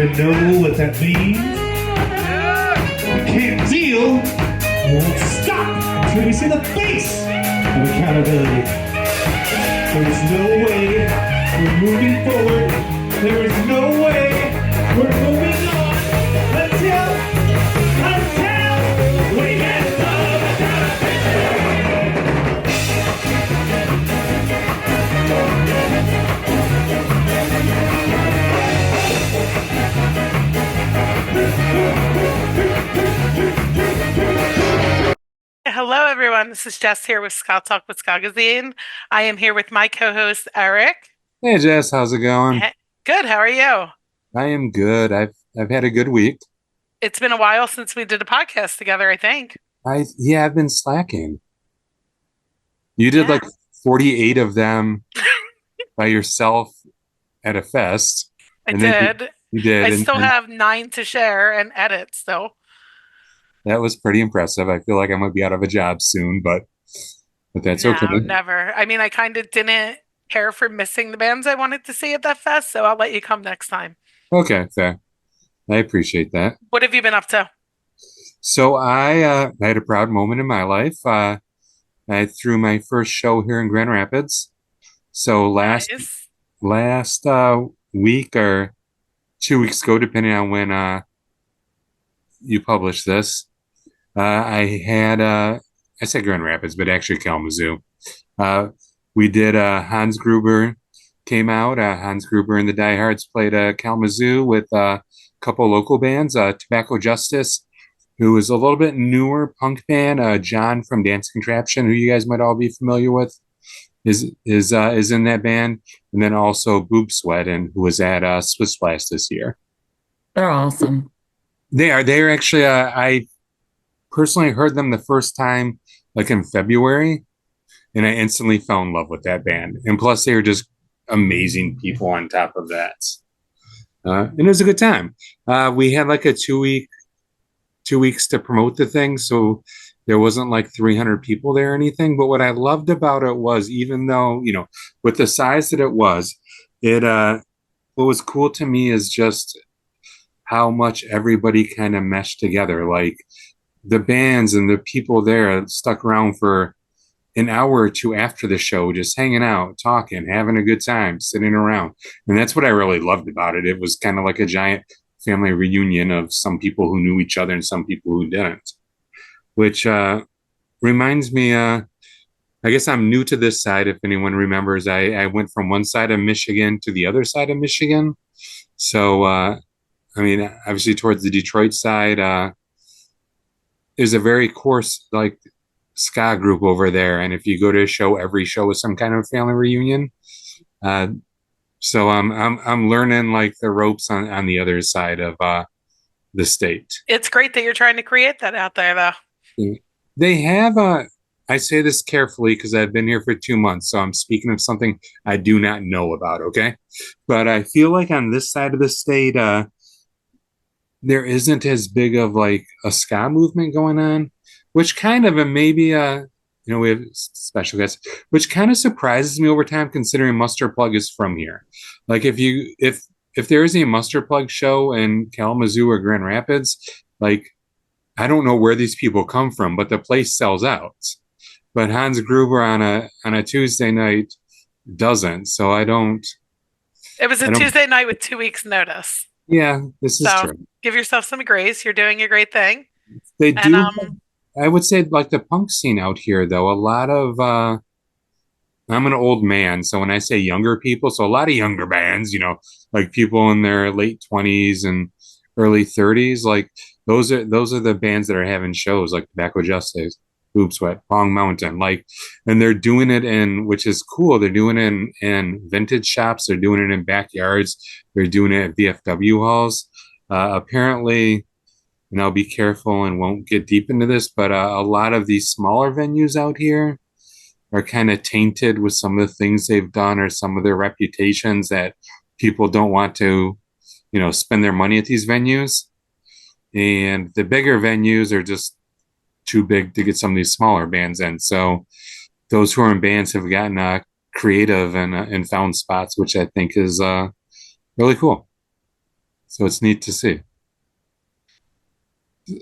even know what that means? You can't deal, you won't stop until you see the face of accountability. There's no way we're moving forward. There is no way we're moving on until we get some accountability. Hello, everyone. This is Jess here with Ska Talk with Ska Magazine. I am here with my co-host, Eric. Hey Jess, how's it going? Good. How are you? I am good. I've had a good week. It's been a while since we did a podcast together, I think. I've been slacking. You did like 48 of them by yourself at a fest. I did. You did. I still have 9 to share and edit still. That was pretty impressive. I feel like I might be out of a job soon, but that's okay. Never. I mean, I kind of didn't care for missing the bands I wanted to see at that fest, so I'll let you come next time. Okay, fair. I appreciate that. What have you been up to? So I had a proud moment in my life. I threw my first show here in Grand Rapids. So last week or 2 weeks ago, depending on when you publish this, I said Grand Rapids, but actually Kalamazoo. We did Hans Gruber came out. Hans Gruber and the Diehards played Kalamazoo with a couple local bands. Tobacco Justice, who is a little bit newer punk band. John from Dance Contraption, who you guys might all be familiar with, is in that band, and then also Boob Sweat, and who was at Swiss Blast this year. They're awesome. They're actually. I personally heard them the first time like in February, and I instantly fell in love with that band. And plus, they were just amazing people on top of that. And it was a good time. We had like a 2 weeks to promote the thing, so there wasn't like 300 people there or anything. But what I loved about it was, even though, with the size that it was, what was cool to me is just how much everybody kind of meshed together. Like the bands and the people there stuck around for an hour or two after the show, just hanging out, talking, having a good time, sitting around. And that's what I really loved about it. It was kind of like a giant family reunion of some people who knew each other and some people who didn't, which reminds me, I guess I'm new to this side. If anyone remembers, I went from one side of Michigan to the other side of Michigan. So, I mean, obviously towards the Detroit side, there's a very coarse, like, ska group over there, and if you go to a show, every show is some kind of family reunion. So I'm learning like the ropes on the other side of the state. It's great that you're trying to create that out there, though. They have I say this carefully because I've been here for 2 months, so I'm speaking of something I do not know about. Okay, but I feel like on this side of the state, there isn't as big of like a ska movement going on, which kind of, and maybe we have special guests, which kind of surprises me over time, considering Muster Plug is from here. Like if there is a Muster Plug show in Kalamazoo or Grand Rapids, like I don't know where these people come from, but the place sells out. But Hans Gruber on a Tuesday night doesn't, so I don't. It was a Tuesday night with 2 weeks notice. Yeah, this is true. Give yourself some grace. You're doing a great thing. They do. I would say like the punk scene out here, though, a lot of, I'm an old man. So when I say younger people, so a lot of younger bands, like people in their late 20s and early 30s, like those are the bands that are having shows like Tobacco Justice, Boob Sweat, Pong Mountain, like, and they're doing it which is cool. They're doing it in vintage shops. They're doing it in backyards. They're doing it at VFW halls. Apparently, and I'll be careful and won't get deep into this, but a lot of these smaller venues out here are kind of tainted with some of the things they've done or some of their reputations that people don't want to, spend their money at these venues. And the bigger venues are just too big to get some of these smaller bands in. So those who are in bands have gotten creative and found spots, which I think is really cool. So it's neat to see.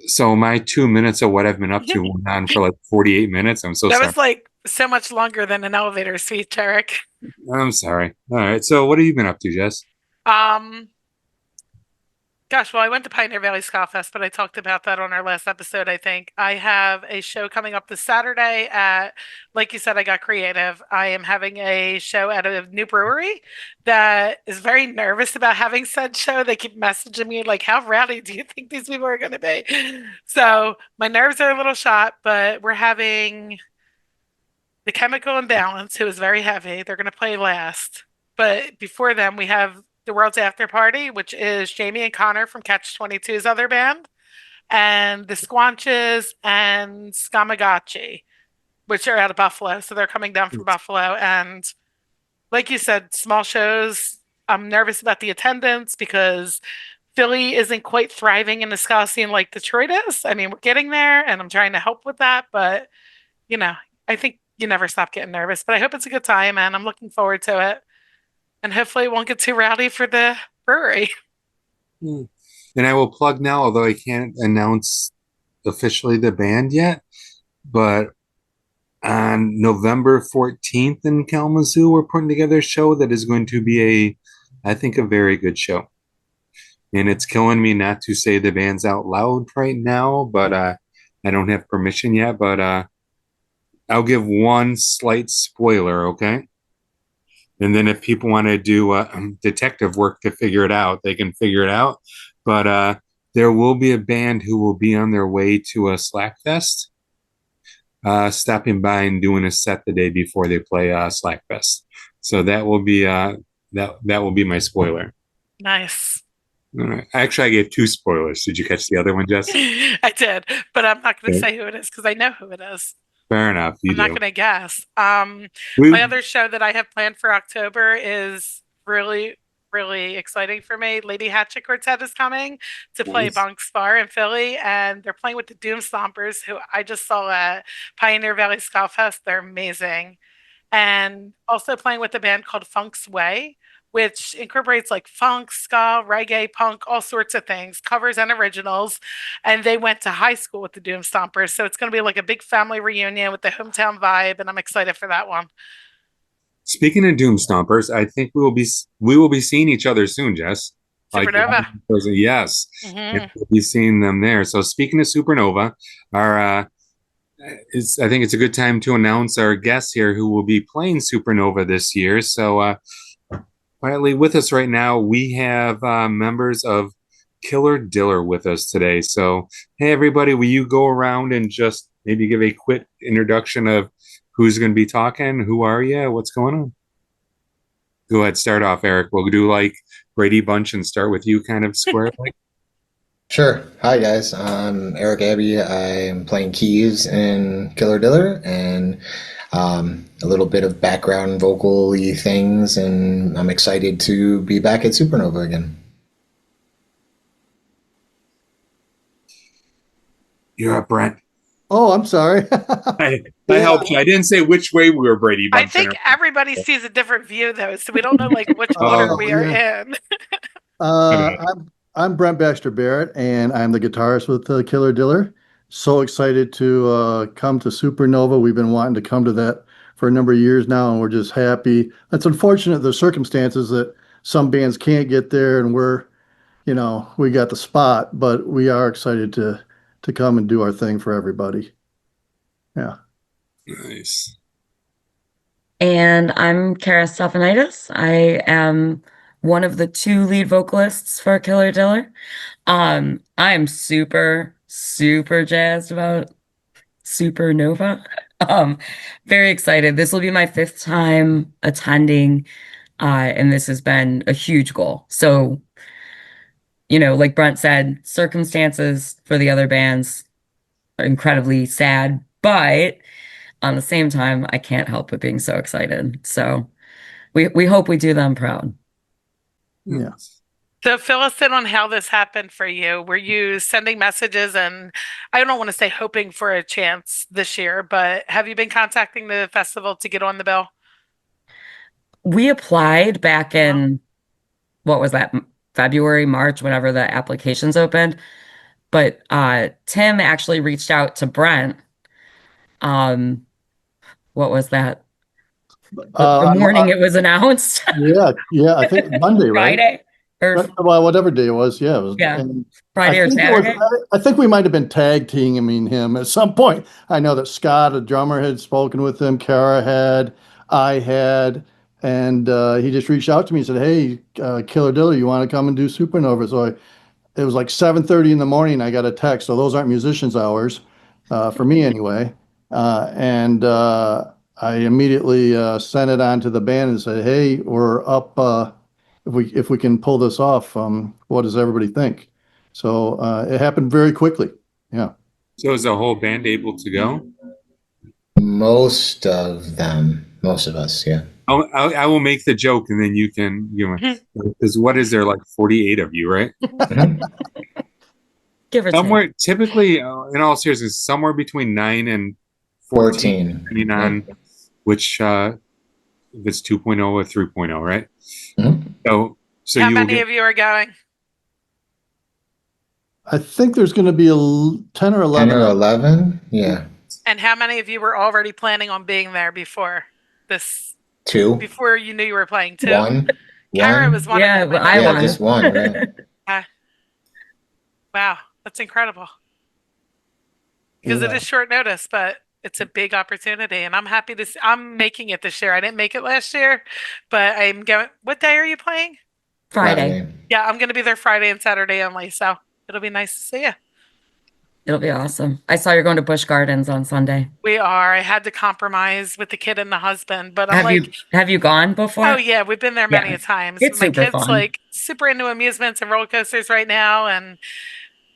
So my 2 minutes of what I've been up to went on for like 48 minutes. I'm so That sorry. was like so much longer than an elevator speech, Eric. I'm sorry. All right. So what have you been up to, Jess? Um, Gosh, well, I went to Pioneer Valley Ska Fest, but I talked about that on our last episode, I think. I have a show coming up this Saturday at, like you said, I got creative. I am having a show at a new brewery that is very nervous about having said show. They keep messaging me like, how rowdy do you think these people are going to be? So my nerves are a little shot, but we're having the Chemical Imbalance, who is very heavy. They're going to play last. But before them, we have the World's After Party, which is Jamie and Connor from Catch 22's other band, and the Squanches and Skamagachi, which are out of Buffalo. So they're coming down from Buffalo. And like you said, small shows. I'm nervous about the attendance because Philly isn't quite thriving in the ska scene like Detroit is. I mean, we're getting there, and I'm trying to help with that. But, you know, I think you never stop getting nervous. But I hope it's a good time, and I'm looking forward to it. And hopefully it won't get too rowdy for the brewery. Hmm. And I will plug now, although I can't announce officially the band yet, but on November 14th in Kalamazoo, we're putting together a show that is going to be I think, a very good show. And it's killing me not to say the band's out loud right now, but I don't have permission yet, but I'll give one slight spoiler, okay? And then if people want to do detective work to figure it out, they can figure it out. But there will be a band who will be on their way to a Slackfest, stopping by and doing a set the day before they play Slackfest. So that will be that will be my spoiler. Nice. All right. Actually, I gave two spoilers. Did you catch the other one, Jess? I did, but I'm not going to Okay. say who it is because I know who it is. Fair enough. You I'm not do. going to guess. We, My other show that I have planned for October is really, really exciting for me. Lady Hatchet Quartet is coming to play Nice. Bonk's Bar in Philly, and they're playing with the Doom Stompers, who I just saw at Pioneer Valley Ska Fest. They're amazing. And also playing with a band called Funk's Way, which incorporates like funk, ska, reggae, punk, all sorts of things, covers and originals. And they went to high school with the Doom Stompers. So it's going to be like a big family reunion with the hometown vibe. And I'm excited for that one. Speaking of Doom Stompers, I think we will be seeing each other soon, Jess. Supernova. Yes, Mm-hmm. and we'll be seeing them there. So speaking of Supernova, our I think it's a good time to announce our guest here who will be playing Supernova this year. So quietly with us right now, we have members of Killer Diller with us today. So hey, everybody, will you go around and just maybe give a quick introduction of who's going to be talking? Who are you? What's going on? Go ahead, start off, Eric. We'll do like Brady Bunch and start with you kind of square. Sure. Hi, guys. I'm Eric Abbey. I'm playing keys in Killer Diller and a little bit of background vocal-y things, and I'm excited to be back at Supernova again. You're up, Brent. Oh, I'm sorry. I Yeah. helped you. I didn't say which way we were Brady I Bunch. think everybody sees a different view though, so we don't know like which Oh, order we are yeah. in. I'm Brent Baxter Barrett, and I'm the guitarist with Killer Diller. So excited to come to Supernova. We've been wanting to come to that for a number of years now, and we're just happy. It's unfortunate the circumstances that some bands can't get there, and we got the spot, but we are excited to come and do our thing for everybody. Yeah. nice. And I'm Kara Stephanitis. I am one of the two lead vocalists for Killer Diller. I am super, super jazzed about Supernova. Very excited. This will be my 5th time attending, and this has been a huge goal. So, like Brent said, circumstances for the other bands are incredibly sad, but on the same time, I can't help but being so excited. So we hope we do them proud. Yeah. So fill us in on how this happened for you. Were you sending messages and I don't want to say hoping for a chance this year, but have you been contacting the festival to get on the bill? We applied back in, what was that, February, March, whenever the applications opened. But Tim actually reached out to Brent. Um, what was that? The Uh, morning it was announced, yeah, I think Monday, right? Friday or Well, whatever day it was, yeah, it was. yeah, And I Friday or think it was. Saturday. I think we might have been tag teaming him at some point. I know that Scott, a drummer, had spoken with him. Kara had, I had, and he just reached out to me and said, "Hey, Killer Diller, you want to come and do Supernova?" So it was like 7:30 in the morning. I got a text. So those aren't musicians' hours, for me anyway. And I immediately sent it on to the band and said, "Hey, we're up. If we can pull this off, what does everybody think?" So it happened very quickly. Yeah. So is the whole band able to go? Most of them, most of us, yeah. I will make the joke, and then you can, because what is there, like 48 of you, right? Mhm. Give or take. Somewhere, typically, in all seriousness, somewhere between 9 and 14, 14. depending on which, if it's 2.0 or 3.0, right? Mhm. So How you will many get, of you are going? I think there's going to be 10 or 11. 10 or 11? Yeah. And how many of you were already planning on being there before this, 2? before you knew you were playing? 2? 1? Kara 1? was one Yeah, of them. well, I Yeah, was. just 1, right? Wow, that's incredible. Because it Yeah. is short notice, but it's a big opportunity, and I'm happy to. I'm making it this year. I didn't make it last year, but I'm going. What day are you playing? Friday. Yeah, I'm going to be there Friday and Saturday only, so it'll be nice to see you. It'll be awesome. I saw you're going to Busch Gardens on Sunday. We are. I had to compromise with the kid and the husband, but I'm like, Have you gone before? oh yeah, we've been there many Yeah. a times. It's My super kid's fun. like super into amusements and roller coasters right now, and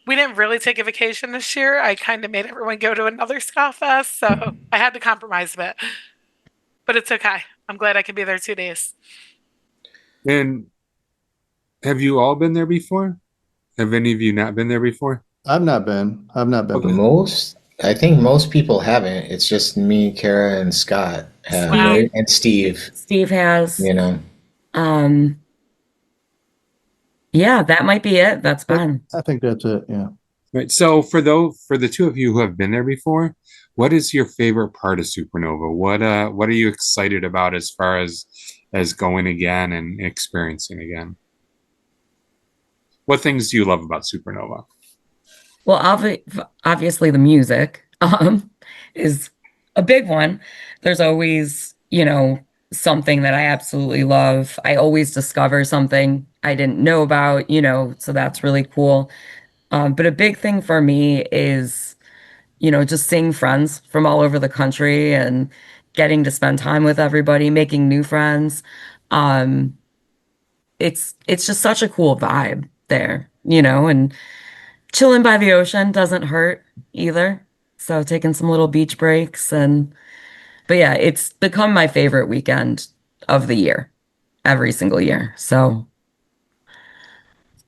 we didn't really take a vacation this year. I kind of made everyone go to another Ska Fest, so I had to compromise a bit. But it's okay. I'm glad I can be there 2 days. and have you all been there before? Have any of you not been there before? I've not been. Okay. I think most people haven't. It's just me, Kara, and Scott have, Wow. right? And Steve, Steve has. you know. Um, yeah, that might be it. That's fun. I think that's it. Yeah. Right. So for the two of you who have been there before, what is your favorite part of Supernova? What are you excited about as far as going again and experiencing again? What things do you love about Supernova? Well, obviously the music is a big one. There's always, something that I absolutely love. I always discover something I didn't know about, so that's really cool. But a big thing for me is, just seeing friends from all over the country and getting to spend time with everybody, making new friends. Um, it's just such a cool vibe there, and chilling by the ocean doesn't hurt either. So taking some little beach breaks but yeah, it's become my favorite weekend of the year, every single year. So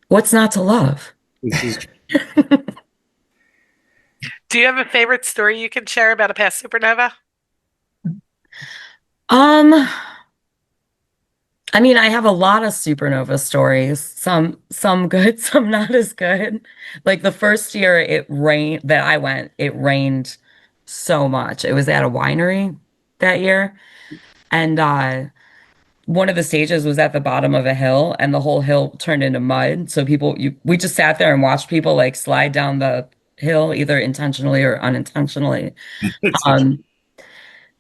what's not to love? This is Do you have a favorite story you can share about a past Supernova? Um, I mean, I have a lot of Supernova stories. Some good, some not as good. Like the first year it rained so much. It was at a winery that year. And one of the stages was at the bottom of a hill and the whole hill turned into mud. So we just sat there and watched people like slide down the hill, either intentionally or unintentionally. Um,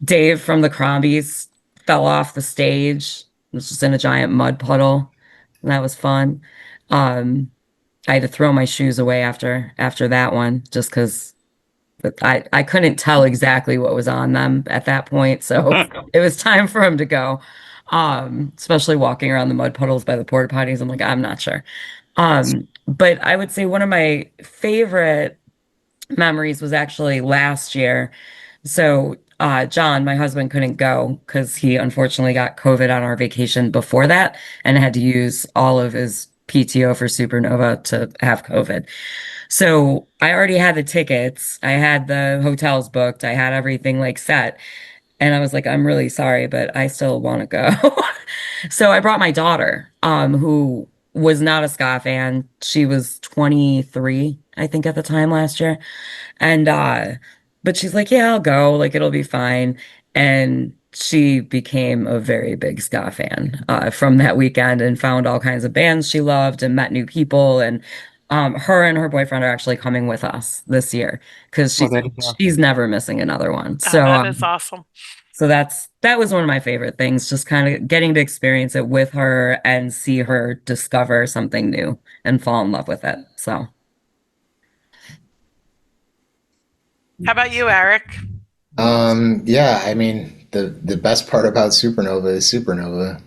Dave from the Crombies fell off the stage. Was just in a giant mud puddle. And that was fun. Um, I had to throw my shoes away after that one just because I couldn't tell exactly what was on them at that point. So it was time for him to go. Especially walking around the mud puddles by the porta potties. I'm like, I'm not sure. But I would say one of my favorite memories was actually last year. So John, my husband, couldn't go because he unfortunately got COVID on our vacation before that and had to use all of his PTO for Supernova to have COVID. So I already had the tickets. I had the hotels booked. I had everything like set. And I was like, I'm really sorry, but I still want to go. So I brought my daughter, who was not a ska fan. She was 23, I think, at the time last year. And but she's like, yeah, I'll go, like it'll be fine. And she became a very big ska fan from that weekend and found all kinds of bands she loved and met new people. And her and her boyfriend are actually coming with us this year because Oh, that is awesome. she's never missing another one. Oh, So that is awesome. so that was one of my favorite things, just kind of getting to experience it with her and see her discover something new and fall in love with it. So How about you, Eric? Yeah, I mean, the best part about Supernova is Supernova.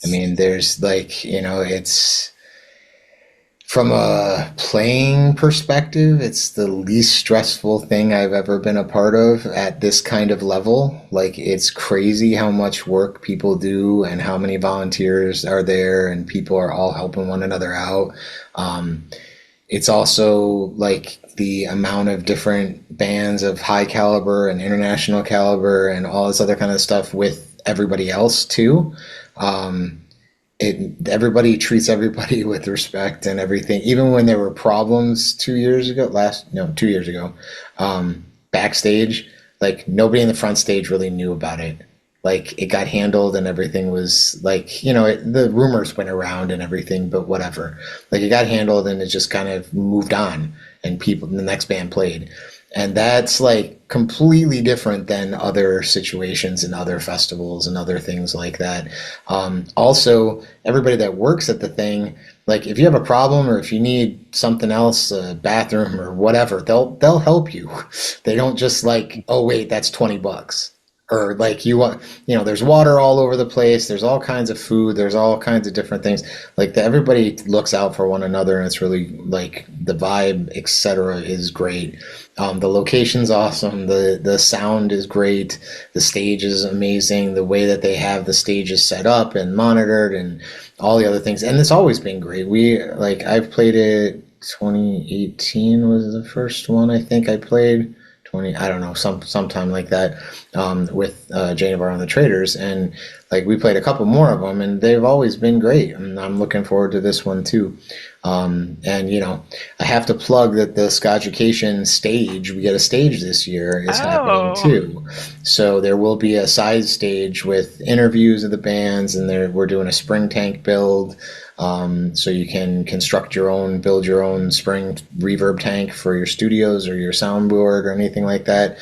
I mean, there's like, it's from a playing perspective, it's the least stressful thing I've ever been a part of at this kind of level. Like, it's crazy how much work people do and how many volunteers are there, and people are all helping one another out. It's also like the amount of different bands of high caliber and international caliber and all this other kind of stuff with everybody else too. Everybody treats everybody with respect and everything. Even when there were problems 2 years ago, backstage, like nobody in the front stage really knew about it. Like it got handled and everything was like, the rumors went around and everything, but whatever. Like it got handled and it just kind of moved on, and the next band played. And that's like completely different than other situations and other festivals and other things like that. Also, everybody that works at the thing, like if you have a problem or if you need something else, a bathroom or whatever, they'll help you. They don't just like, oh wait, that's $20. Or like there's water all over the place. There's all kinds of food. There's all kinds of different things. Like everybody looks out for one another, and it's really like the vibe, etc. is great. The location's awesome. The sound is great. The stage is amazing. The way that they have the stages set up and monitored and all the other things. And it's always been great. I've played it. 2018 was the first one I think I played. I don't know, sometime like that, with Jay Navarro and the Traders, and like we played a couple more of them, and they've always been great. And I'm looking forward to this one too. And I have to plug that the Ska Education stage, we get a stage this year, is happening too. So there will be a side stage with interviews of the bands, and we're doing a spring tank build. So you can build your own spring reverb tank for your studios or your soundboard or anything like that.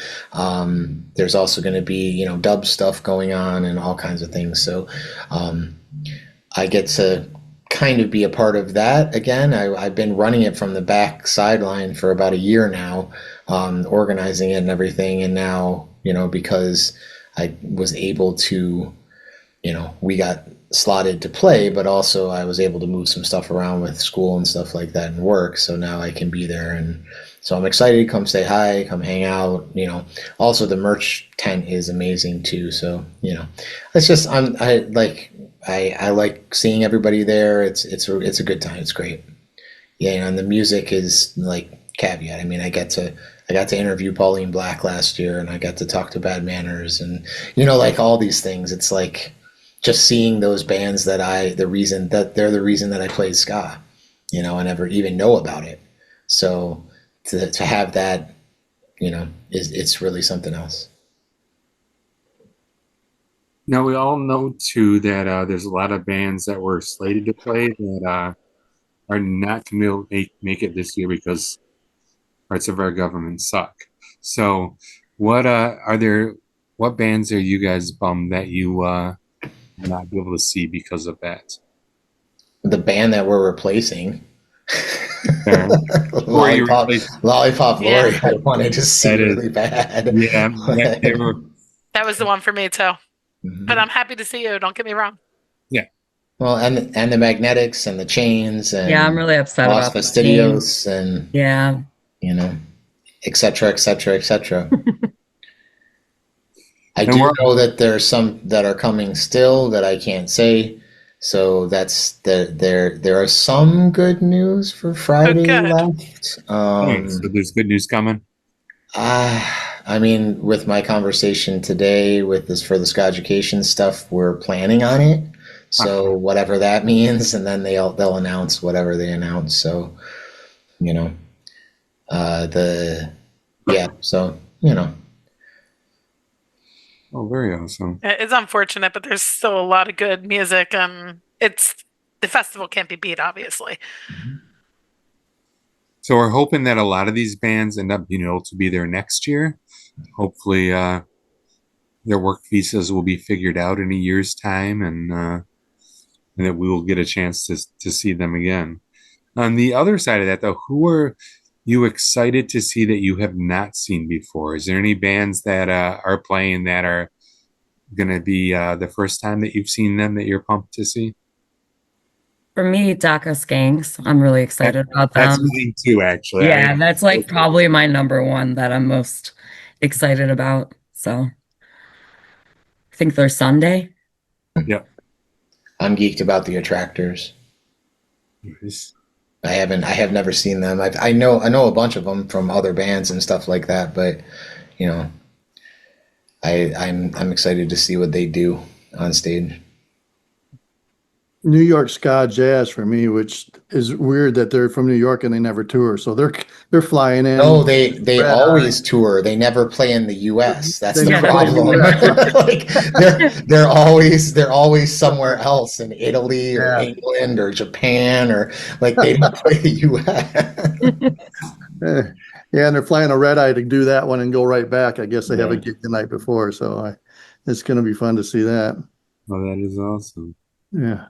There's also going to be, dub stuff going on and all kinds of things. So I get to kind of be a part of that again. I've been running it from the back sideline for about a year now, organizing it and everything. And now, because I was able to, we got slotted to play, but also I was able to move some stuff around with school and stuff like that and work. So now I can be there. And so I'm excited. Come say hi, come hang out, also the merch tent is amazing too. So, it's just, I like seeing everybody there. It's a good time. It's great. Yeah. And the music is like caveat. I mean, I got to interview Pauline Black last year, and I got to talk to Bad Manners and, like all these things. It's like, just seeing those bands they're the reason that I played ska, I never even know about it. So to have that, it's really something else. Now we all know too that there's a lot of bands that were slated to play that are not going to make it this year because parts of our government suck. So what bands are you guys bummed that you not be able to see because of that? The band that we're replacing, Lollipop Lori, I wanted to see really bad. Yeah, that was the one for me too. Mm-hmm. But I'm happy to see you. Don't get me wrong. Yeah. Well, and the Magnetics and the Chains and I'm really upset about Fastidios and et cetera, et cetera, et cetera. I do know that there's some that are coming still that I can't say. So there are some good news for Friday left. So there's good news coming. I mean, with my conversation today for the Ska Education stuff, we're planning on it. So whatever that means, and then they'll announce whatever they announce. So, you know, so, you know. Oh, very awesome. It's unfortunate, but there's still a lot of good music, and the festival can't be beat, obviously. So we're hoping that a lot of these bands end up being able to be there next year. Hopefully, their work visas will be figured out in a year's time, and that we will get a chance to see them again. On the other side of that, though, who are you excited to see that you have not seen before? Is there any bands that are playing that are going to be the first time that you've seen them that you're pumped to see? For me, Daca Skanks, I'm really excited about That's them. mine too, actually. Yeah, that's like probably my number one that I'm most excited about. So I think they're Sunday. Yep. I'm geeked about the Attractors. Nice. I have never seen them. I know a bunch of them from other bands and stuff like that, but you know, I'm excited to see what they do on stage. New York Ska Jazz for me, which is weird that they're from New York and they never tour. So they're flying in. No, they Red always Eye. tour. They never play in the U.S. That's They the never problem. play in the US. Like they're always somewhere else in Italy or England or Japan or like they don't play the U.S. Yeah, and they're flying a red eye to do that one and go right back. I guess they have a gig the night before, so it's going to be fun to see that. Oh, that is awesome. Yeah.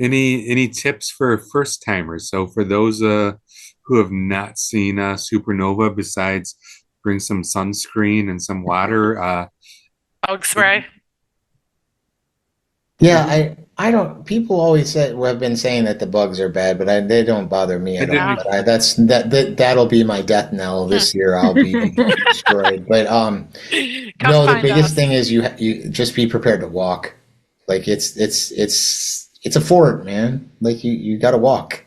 Any tips for first timers? So for those who have not seen Supernova, besides bring some sunscreen and some water. Bug spray. Yeah, I don't. People always have been saying that the bugs are bad, but they don't bother me at all. But that'll be my death knell this year. I'll be destroyed. But no, the biggest thing is you just be prepared to walk. Like it's a fort, man. Like you got to walk.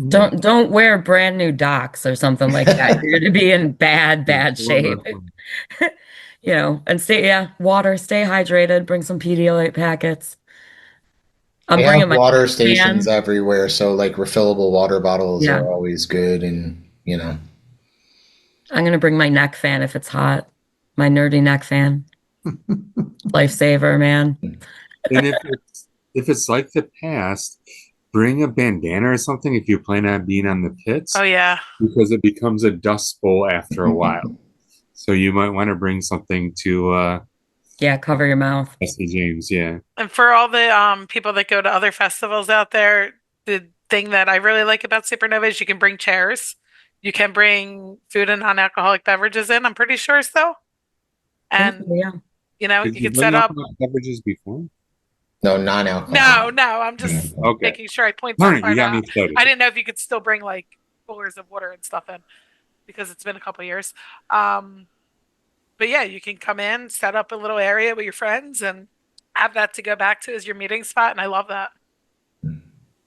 Don't wear brand new Docs or something like that. You're going to be in bad shape. You know, and water, stay hydrated, bring some Pedialyte packets. I'm bringing my water stations everywhere, so like refillable water bottles Yeah. are always good, and you know. I'm going to bring my neck fan if it's hot. My nerdy neck fan. Lifesaver, man. And if it's like the past, bring a bandana or something if you plan on being on the pits. Oh yeah. Because it becomes a dust bowl after a while. So you might want to bring something to cover your mouth. Jesse James, yeah. And for all the people that go to other festivals out there, the thing that I really like about Supernova is you can bring chairs. You can bring food and non-alcoholic beverages in, I'm pretty sure so. And you know, you can set up beverages before? No, non-alcoholic. No, I'm just making sure I point that part out. I didn't know if you could still bring like coolers of water and stuff in because it's been a couple years. But yeah, you can come in, set up a little area with your friends and have that to go back to as your meeting spot. And I love that.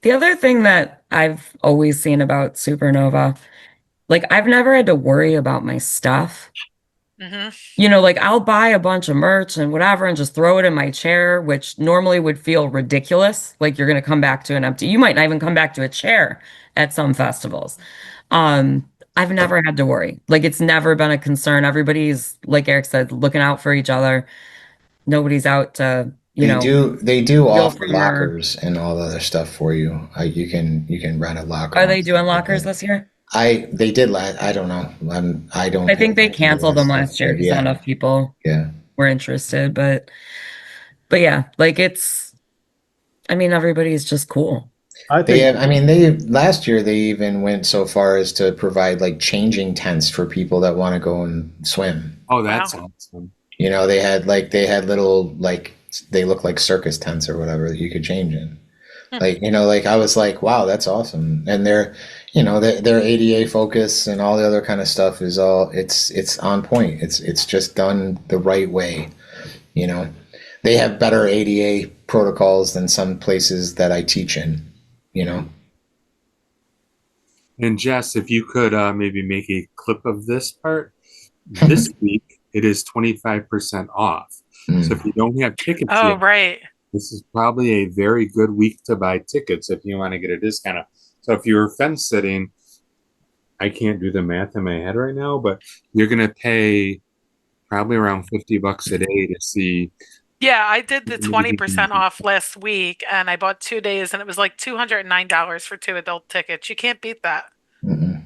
The other thing that I've always seen about Supernova, like I've never had to worry about my stuff. You know, like I'll buy a bunch of merch and whatever and just throw it in my chair, which normally would feel ridiculous. Like you're going to come back to an empty, you might not even come back to a chair at some festivals. I've never had to worry. Like it's never been a concern. Everybody's, like Eric said, looking out for each other. Nobody's out to, they do offer lockers and all the other stuff for you. You can rent a locker. Are they doing lockers this year? They did I don't know. I think they canceled them last year because not enough people were interested. But yeah, like everybody's just cool. Last year they even went so far as to provide like changing tents for people that want to go and swim. Oh, that's awesome. You know, they had little like they look like circus tents or whatever that you could change in. Like, you know, like I was like, wow, that's awesome. And their ADA focus and all the other kind of stuff is it's on point. It's just done the right way. You know, they have better ADA protocols than some places that I teach in, you know. And Jess, if you could maybe make a clip of this part, this week it is 25% off. So if you don't have tickets Oh, yet, right. this is probably a very good week to buy tickets if you want to get a discount. So if you're fence sitting, I can't do the math in my head right now, but you're going to pay probably around $50 a day to see. Yeah, I did the amazing 20% off last week and I bought 2 days and it was like $209 for 2 adult tickets. You can't beat that. Mm-mm.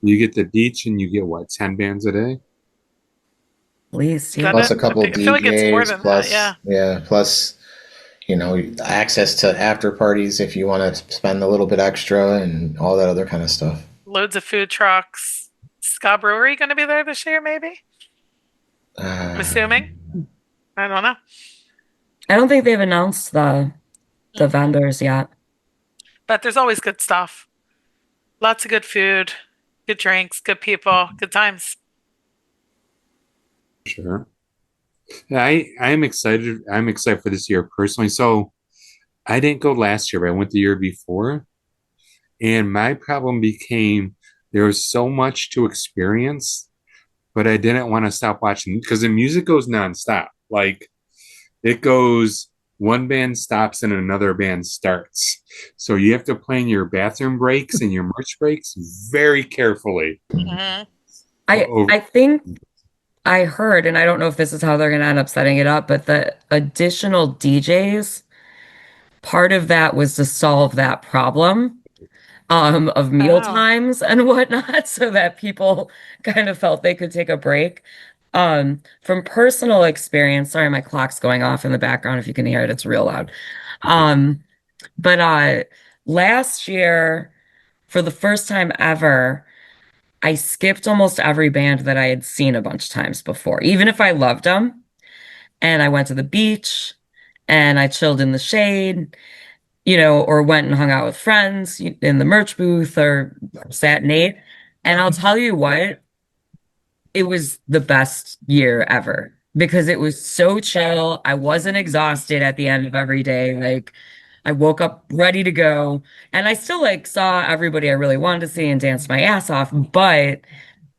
You get the beach and you get what, 10 bands a day? At least, Is yeah. that Plus it? a couple I feel like it's more DJs, than that. plus Yeah. yeah, plus access to after parties if you want to spend a little bit extra and all that other kind of stuff. Loads of food trucks. Ska Brewery going to be there this year, maybe? I'm assuming. I don't know. I don't think they've announced the vendors yet. But there's always good stuff. Lots of good food, good drinks, good people, good times. Sure. I'm excited. I'm excited for this year personally. So I didn't go last year, but I went the year before. And my problem became there was so much to experience, but I didn't want to stop watching because the music goes nonstop. Like it goes, one band stops and another band starts. So you have to plan your bathroom breaks and your merch breaks very carefully. Mhm. I think I heard, and I don't know if this is how they're going to end up setting it up, but the additional DJs, part of that was to solve that problem of meal Oh. times and whatnot, so that people kind of felt they could take a break. From personal experience, sorry, my clock's going off in the background. If you can hear it, it's real loud. Um, but last year, for the first time ever, I skipped almost every band that I had seen a bunch of times before, even if I loved them. And I went to the beach and I chilled in the shade, or went and hung out with friends in the merch booth or sat and ate. And I'll tell you what, it was the best year ever because it was so chill. I wasn't exhausted at the end of every day. Like I woke up ready to go and I still saw everybody I really wanted to see and danced my ass off, but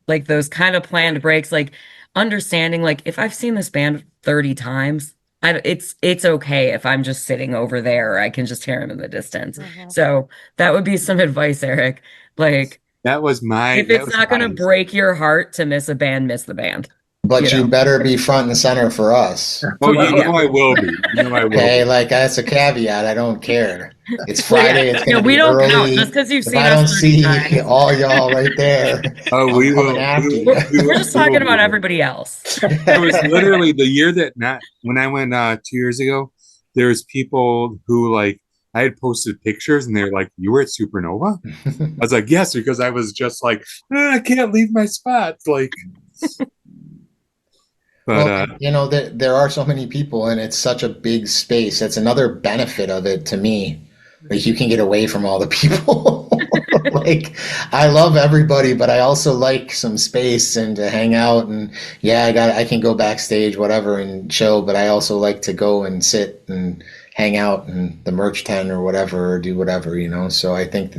like those kind of planned breaks, like understanding, like if I've seen this band 30 times, it's okay if I'm just sitting over there or I can just hear him in the distance. Mhm. So that would be some advice, Eric. Like That was my. if That it's was not going to my. break your heart to miss a band, miss the band. But you know? better be front and center for us. Oh, Well, you know I will be. You know I will Okay, be. like that's a caveat. I don't care. It's Well, yeah. Friday. It's Yeah, gonna we be don't count early. just because you've If seen I us don't 30 see times. all y'all right there, Oh, I'm we will. coming after you. We're just We will talking be about there. everybody else. It was literally the year that not when I went 2 years ago. There's people who I had posted pictures and they're like, "You were at Supernova?" I was like, "Yes," because I was just like, I can't leave my spot. But Well, there are so many people and it's such a big space. That's another benefit of it to me. Like you can get away from all the people. Like I love everybody, but I also like some space and to hang out and yeah, I can go backstage, whatever, and chill, but I also like to go and sit and hang out in the merch tent or whatever, or do whatever. So I think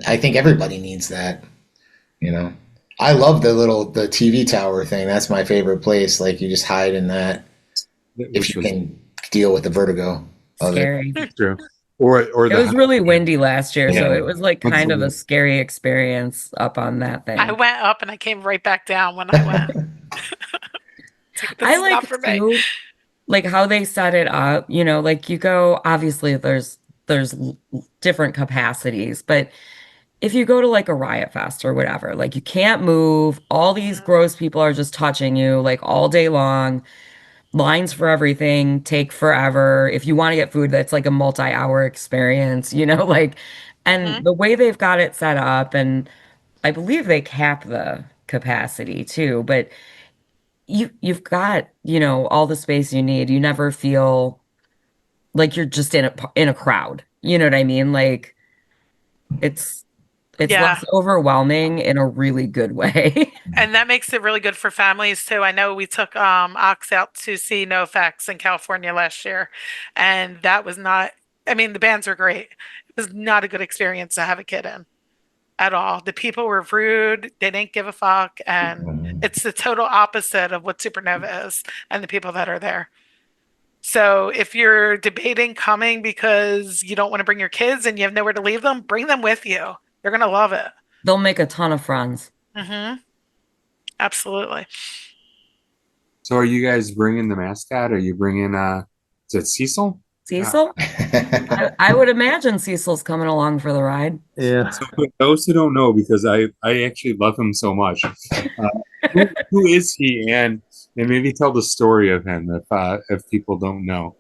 I think everybody needs that, you know. I love the TV tower thing. That's my favorite place. Like you just hide in that if which you was can deal with the vertigo of it. Scary. true. Or It was really windy last year, so Yeah. it was like kind of a Absolutely. scary experience up on that thing. I went up and I came right back down when I went. It's like, this I is not like for me. too, like how they set it up, like you go, obviously there's different capacities, but if you go to like a Riot Fest or whatever, like you can't move, all these gross people are just touching you like all day long. Lines for everything take forever. If you want to get food, that's like a multi-hour experience, and Mhm. the way they've got it set up, and I believe they cap the capacity too, but you've got, all the space you need. You never feel like you're just in a crowd. You know what I mean? Like it's it's Yeah. less overwhelming in a really good way. And that makes it really good for families too. I know we took Ox out to see NoFX in California last year, and that was not, I mean, the bands were great. It was not a good experience to have a kid in at all. The people were rude, they didn't give a fuck, and It's the total opposite of what Supernova is and the people that are there. So if you're debating coming because you don't want to bring your kids and you have nowhere to leave them, bring them with you. They're going to love it. They'll make a ton of friends. Mm-hmm. Absolutely. So are you guys bringing the mascot? Are you bringing is it Cecil? Cecil? I would imagine Cecil's coming along for the ride. Yeah. So for those who don't know, because I actually love him so much, who is he? And maybe tell the story of him if people don't know.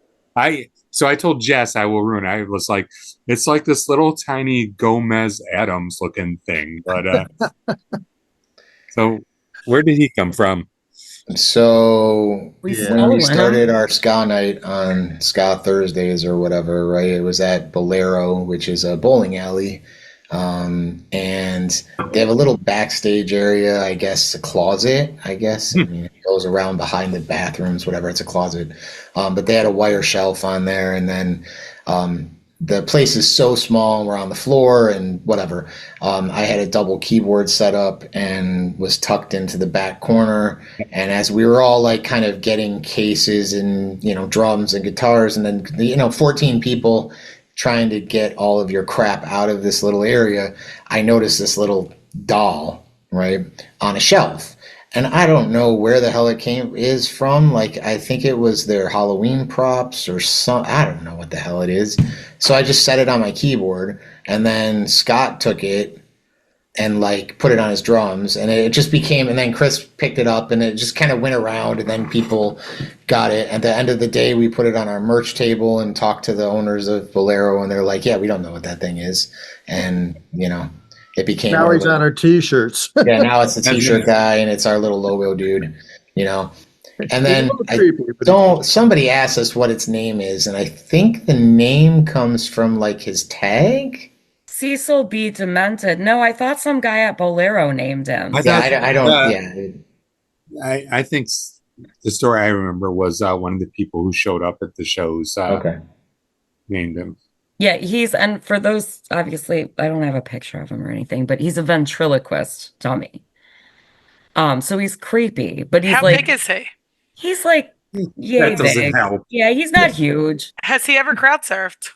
So I told Jess I will ruin. I was like, it's like this little tiny Gomez Adams looking thing. But so where did he come from? So We when we stole started him. our ska night on Ska Thursdays or whatever, right? It was at Bolero, which is a bowling alley. And they have a little backstage area, I guess, a closet, I guess. I mean, it goes around behind the bathrooms, whatever. It's a closet. But they had a wire shelf on there. And then the place is so small. We're on the floor and whatever. I had a double keyboard set up and was tucked into the back corner. And as we were all like kind of getting cases and, drums and guitars, and then, 14 people trying to get all of your crap out of this little area, I noticed this little doll, right, on a shelf. And I don't know where the hell it is from. Like, I think it was their Halloween props or I don't know what the hell it is. So I just set it on my keyboard, and then Scott took it and like put it on his drums, and it just became, and then Chris picked it up, and it just kind of went around, and then people got it. At the end of the day, we put it on our merch table and talked to the owners of Bolero, and they're like, yeah, we don't know what that thing is. And, it became. Now he's on our t-shirts. Yeah, now it's the t-shirt guy, and it's our little logo dude, And then somebody asked us what its name is, and I think the name comes from like his tag. Cecil B. Demented. No, I thought some guy at Bolero named him. I think the story I remember was one of the people who showed up at the shows named him. Yeah, and for those, obviously, I don't have a picture of him or anything, but he's a ventriloquist dummy. So he's creepy, but he's How like, big is he? he's like, yay That doesn't big. help. Yeah, he's not huge. Has he ever crowd surfed?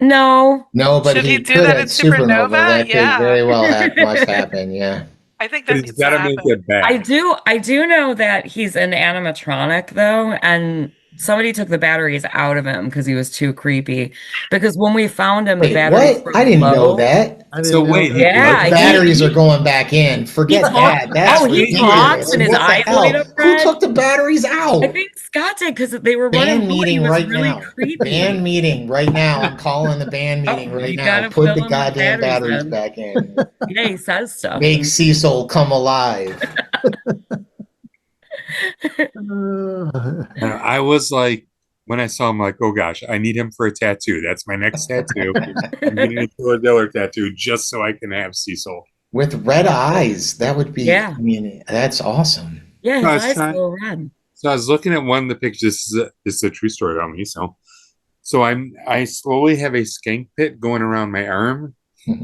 No. No, but Should he he do could that at in Supernova? That Yeah. could very well must happen. Yeah. I think But that he's needs to got to happen. make it bad. I do know that he's an animatronic though, and somebody took the batteries out of him because he was too creepy. Because when we found him, the Wait, batteries what? I didn't know that. So wait, Yeah, The batteries are going back in. Forget that. That's he ridiculous. talks and his What the eyes hell? light up Who red. took the batteries out? I think Scott did because they were running. Band He meeting was right really now. creepy. Band meeting right now. I'm calling the band meeting right you now. gotta Put fill the in the goddamn batteries batteries in. back in. Yeah, he says stuff. Make Cecil come alive. I was like, when I saw him, like, oh gosh, I need him for a tattoo. That's my next tattoo. I'm getting a Killer Diller tattoo just so I can have Cecil. With red eyes. That would be, Yeah. I mean, that's awesome. Yeah, his No, it's eyes not- go red. So I was looking at one of the pictures. This is a true story about me. So I slowly have a skank pit going around my arm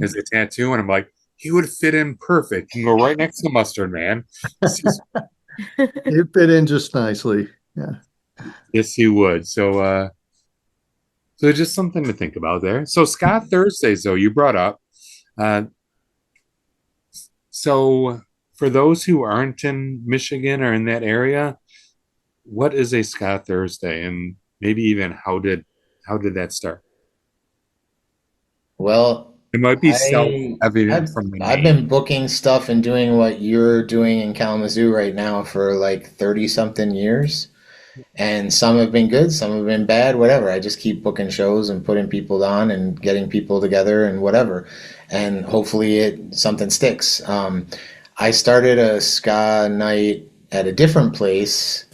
as a tattoo, and I'm like, he would fit in perfect. He can go right next to Mustard Man. It fit in just nicely. Yeah. Yes, he would. So just something to think about there. So Ska Thursdays, though, you brought up. So for those who aren't in Michigan or in that area, what is a Ska Thursday, and maybe even how did that start? Well, It might be self-evident from the I've name. been booking stuff and doing what you're doing in Kalamazoo right now for like 30 something years. And some have been good, some have been bad, whatever. I just keep booking shows and putting people on and getting people together and whatever. And hopefully something sticks. I started a ska night at a different place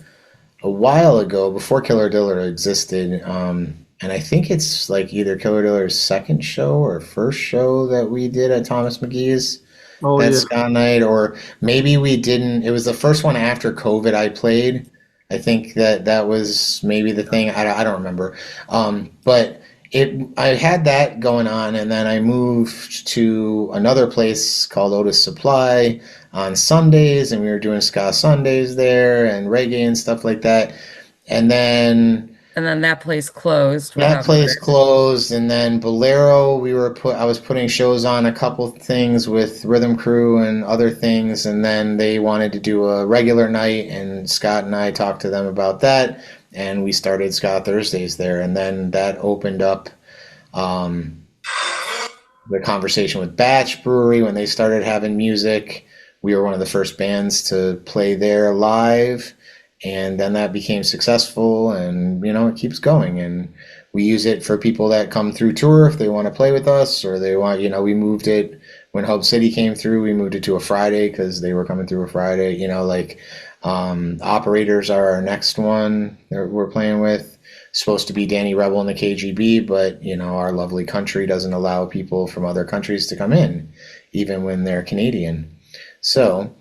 a while ago before Killer Diller existed. And I think it's like either Killer Diller's second show or first show that we did at Thomas McGee's. Oh, That yeah. ska night, or maybe we didn't. It was the first one after COVID I played. I think that was maybe the thing. I don't remember. But I had that going on, and then I moved to another place called Otis Supply on Sundays, and we were doing ska Sundays there and reggae and stuff like that. And then And then that place closed that without place notice. closed, and then Bolero, I was putting shows on a couple things with Rhythm Crew and other things, and then they wanted to do a regular night, and Scott and I talked to them about that, and we started Ska Thursdays there, and then that opened up the conversation with Batch Brewery when they started having music. We were one of the first bands to play there live, and then that became successful, and it keeps going, and we use it for people that come through tour if they want to play with us, or they want, we moved it when Hub City came through, we moved it to a Friday because they were coming through a Friday. Operators are our next one that we're playing with. Supposed to be Danny Rebel and the KGB, but our lovely country doesn't allow people from other countries to come in, even when they're Canadian. So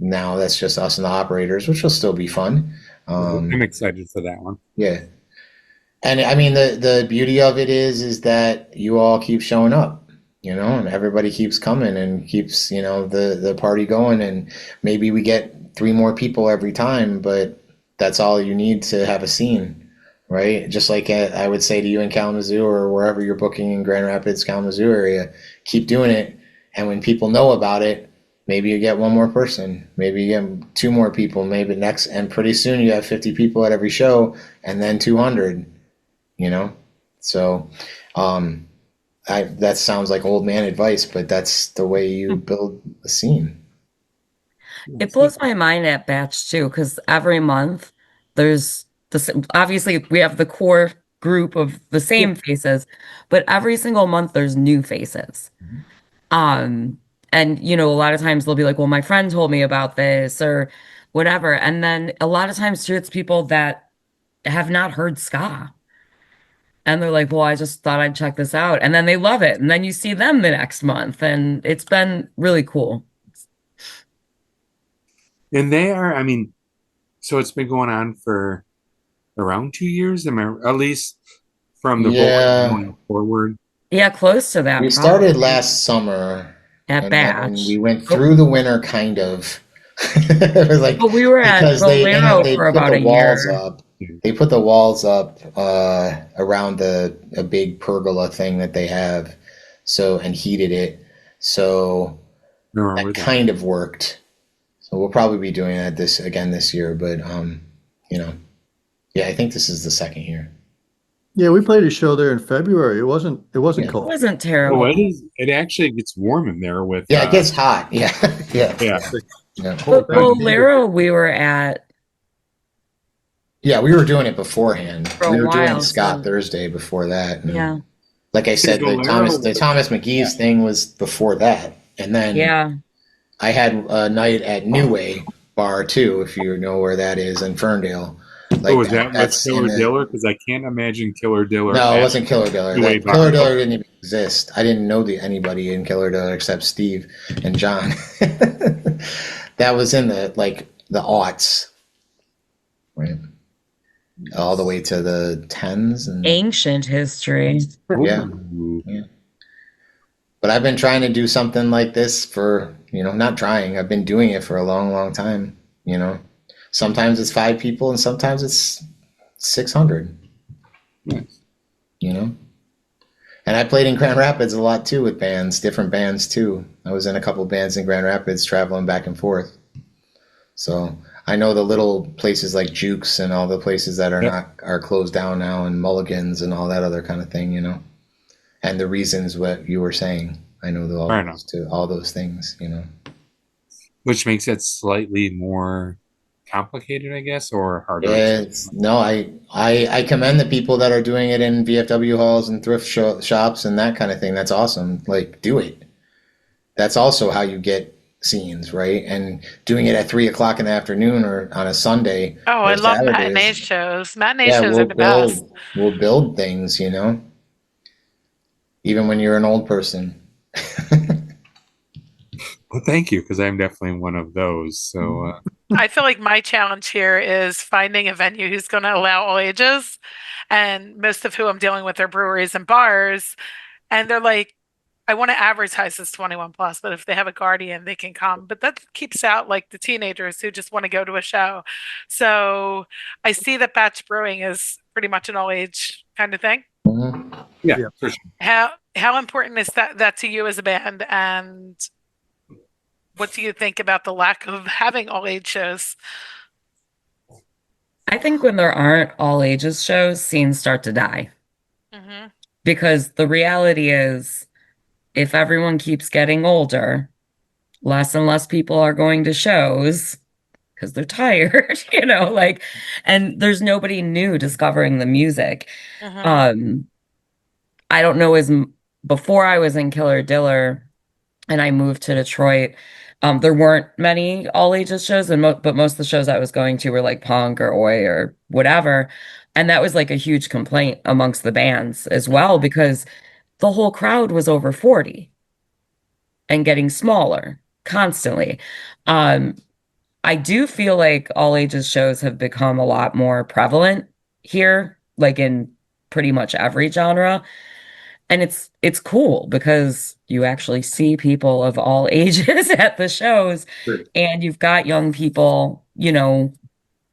now that's just us and the Operators, which will still be fun. I'm excited for that one. Yeah. And I mean, the beauty of it is that you all keep showing up, and everybody keeps coming and keeps, the party going. And maybe we get 3 more people every time, but that's all you need to have a scene, right? Just like I would say to you in Kalamazoo or wherever you're booking in Grand Rapids, Kalamazoo area, keep doing it. And when people know about it, maybe you get 1 more person, maybe you get 2 more people, maybe next, and pretty soon you have 50 people at every show, and then 200, So that sounds like old man advice, but that's the way you build a scene. It blows my mind at Batch too, because every month there's obviously we have the core group of the same faces, but every single month there's new faces. And a lot of times they'll be like, well, my friend told me about this or whatever. And then a lot of times too, it's people that have not heard ska. And they're like, well, I just thought I'd check this out. And then they love it. And then you see them the next month. And it's been really cool. And they are, so it's been going on for around 2 years, at least from the vocal going forward. Yeah, close to that. We started last summer at Batch. We went through the winter, kind of. It was like, we were at Bolero for about a year. They put the walls up around a big pergola thing that they have, and heated it. So that kind of worked. So we'll probably be doing that this year, but I think this is the second year. Yeah, we played a show there in February. It wasn't cold. It wasn't terrible. Oh, it actually gets warm in there with. Yeah, it gets hot. Yeah. But Bolero, we were at. Yeah, we were doing it beforehand. We were doing Ska so. Thursday before that. Yeah. Like I said, the Thomas McGee's thing was before that, and then I had a night at New Way Bar too, if you know where that is in Ferndale. Was that's Killer Diller? Because I can't imagine Killer Diller. No, it wasn't Killer Diller. Killer Diller didn't even exist. I didn't know anybody in Killer Diller except Steve and John. That was in the aughts, right? All the way to the 10s and ancient history. Yeah. But I've been trying to do something like this for, not trying. I've been doing it for a long, long time. Sometimes it's 5 people and sometimes it's 600. Nice. And I played in Grand Rapids a lot too with bands, different bands too. I was in a couple bands in Grand Rapids traveling back and forth. So I know the little places like Jukes and all the places that are closed down now, and Mulligans and all that other kind of thing, and the reasons what you were saying. I know all those things, Which makes it slightly more complicated, I guess, or harder. I commend the people that are doing it in VFW halls and thrift shops and that kind of thing. That's awesome. Like, do it. That's also how you get scenes, right? And doing it at 3:00 in the afternoon or on a Sunday. Oh, I love matinee shows. Matinee shows are the best. We'll build things, even when you're an old person. Well, thank you, because I'm definitely one of those. So I feel like my challenge here is finding a venue who's going to allow all ages. And most of who I'm dealing with are breweries and bars. And they're like, I want to advertise this 21 plus, but if they have a guardian, they can come. But that keeps out like the teenagers who just want to go to a show. So I see that batch brewing is pretty much an all age kind of thing. Mhm. yeah, Yeah. for sure. How important is that to you as a band? And what do you think about the lack of having all age shows? I think when there aren't all ages shows, scenes start to die. Mm-hmm. Because the reality is, if everyone keeps getting older, less and less people are going to shows because they're tired, like, and there's nobody new discovering the music. Mm-hmm. I don't know, before I was in Killer Diller and I moved to Detroit, there weren't many all ages shows, but most of the shows I was going to were like punk or oi or whatever. And that was like a huge complaint amongst the bands as well, because the whole crowd was over 40 and getting smaller constantly. Um, I do feel like all ages shows have become a lot more prevalent here, like in pretty much every genre. And it's cool because you actually see people of all ages at the shows, Sure. and you've got young people,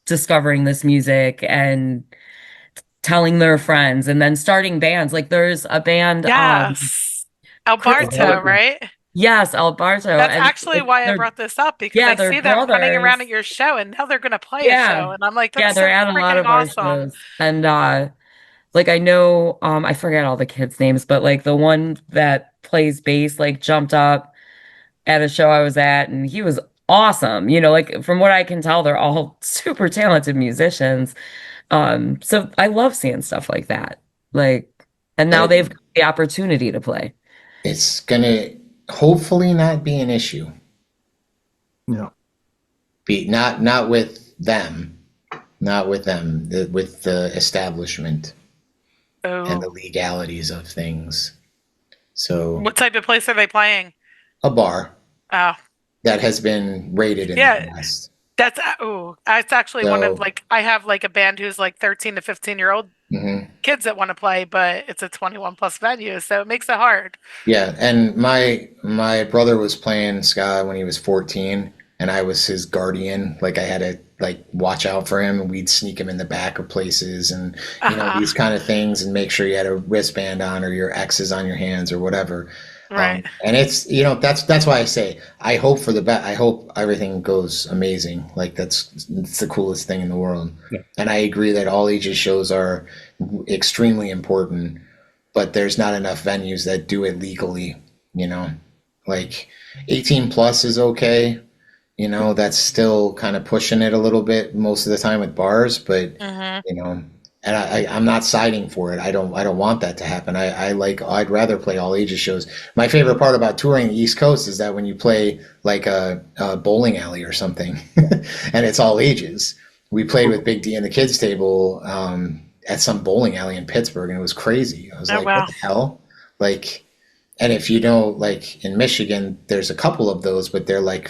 discovering this music and telling their friends and then starting bands. Like there's a band, Yes. Chris Alberto, Gallagher. right? Yes, Alberto. That's And actually why I they're, brought this up, because yeah, I they're see them running around brothers. at your show and now they're going to play a Yeah. show. And I'm like, Yeah, that's so they're at a lot freaking of our awesome. shows. And like I know, I forget all the kids' names, but like the one that plays bass like jumped up at a show I was at, and he was awesome. Like from what I can tell, they're all super talented musicians. So I love seeing stuff like that. Like, and now they've It, got the opportunity to play. it's gonna hopefully not be an issue. Yeah. Not with them, with the establishment and the Oh, legalities of things. So what type of place are they playing? a bar Oh, that has been rated in the yeah. past. That's actually one of So like, I have like a band who's like 13 to 15-year-old mhm. kids that want to play, but it's a 21 plus venue. So it makes it hard. Yeah, and my brother was playing ska when he was 14, and I was his guardian. Like I had to like watch out for him, and we'd sneak him in the back of places, and these kind of things, and make sure you had a wristband on or your X's on your hands or whatever. Right. And it's that's why I say I hope for the best. I hope everything goes amazing. Like it's the coolest thing in the world. Yeah. And I agree that all ages shows are extremely important, but there's not enough venues that do it legally. Like 18 plus is okay. That's still kind of pushing it a little bit most of the time with bars, but Mm-hmm. and I'm not siding for it. I don't want that to happen. I'd rather play all ages shows. My favorite part about touring the East Coast is that when you play like a bowling alley or something, and it's all ages. We played with Big D and the Kids Table at some bowling alley in Pittsburgh, and it was crazy. I was Oh, like, wow. what the hell? Like, and if like in Michigan, there's a couple of those, but they're like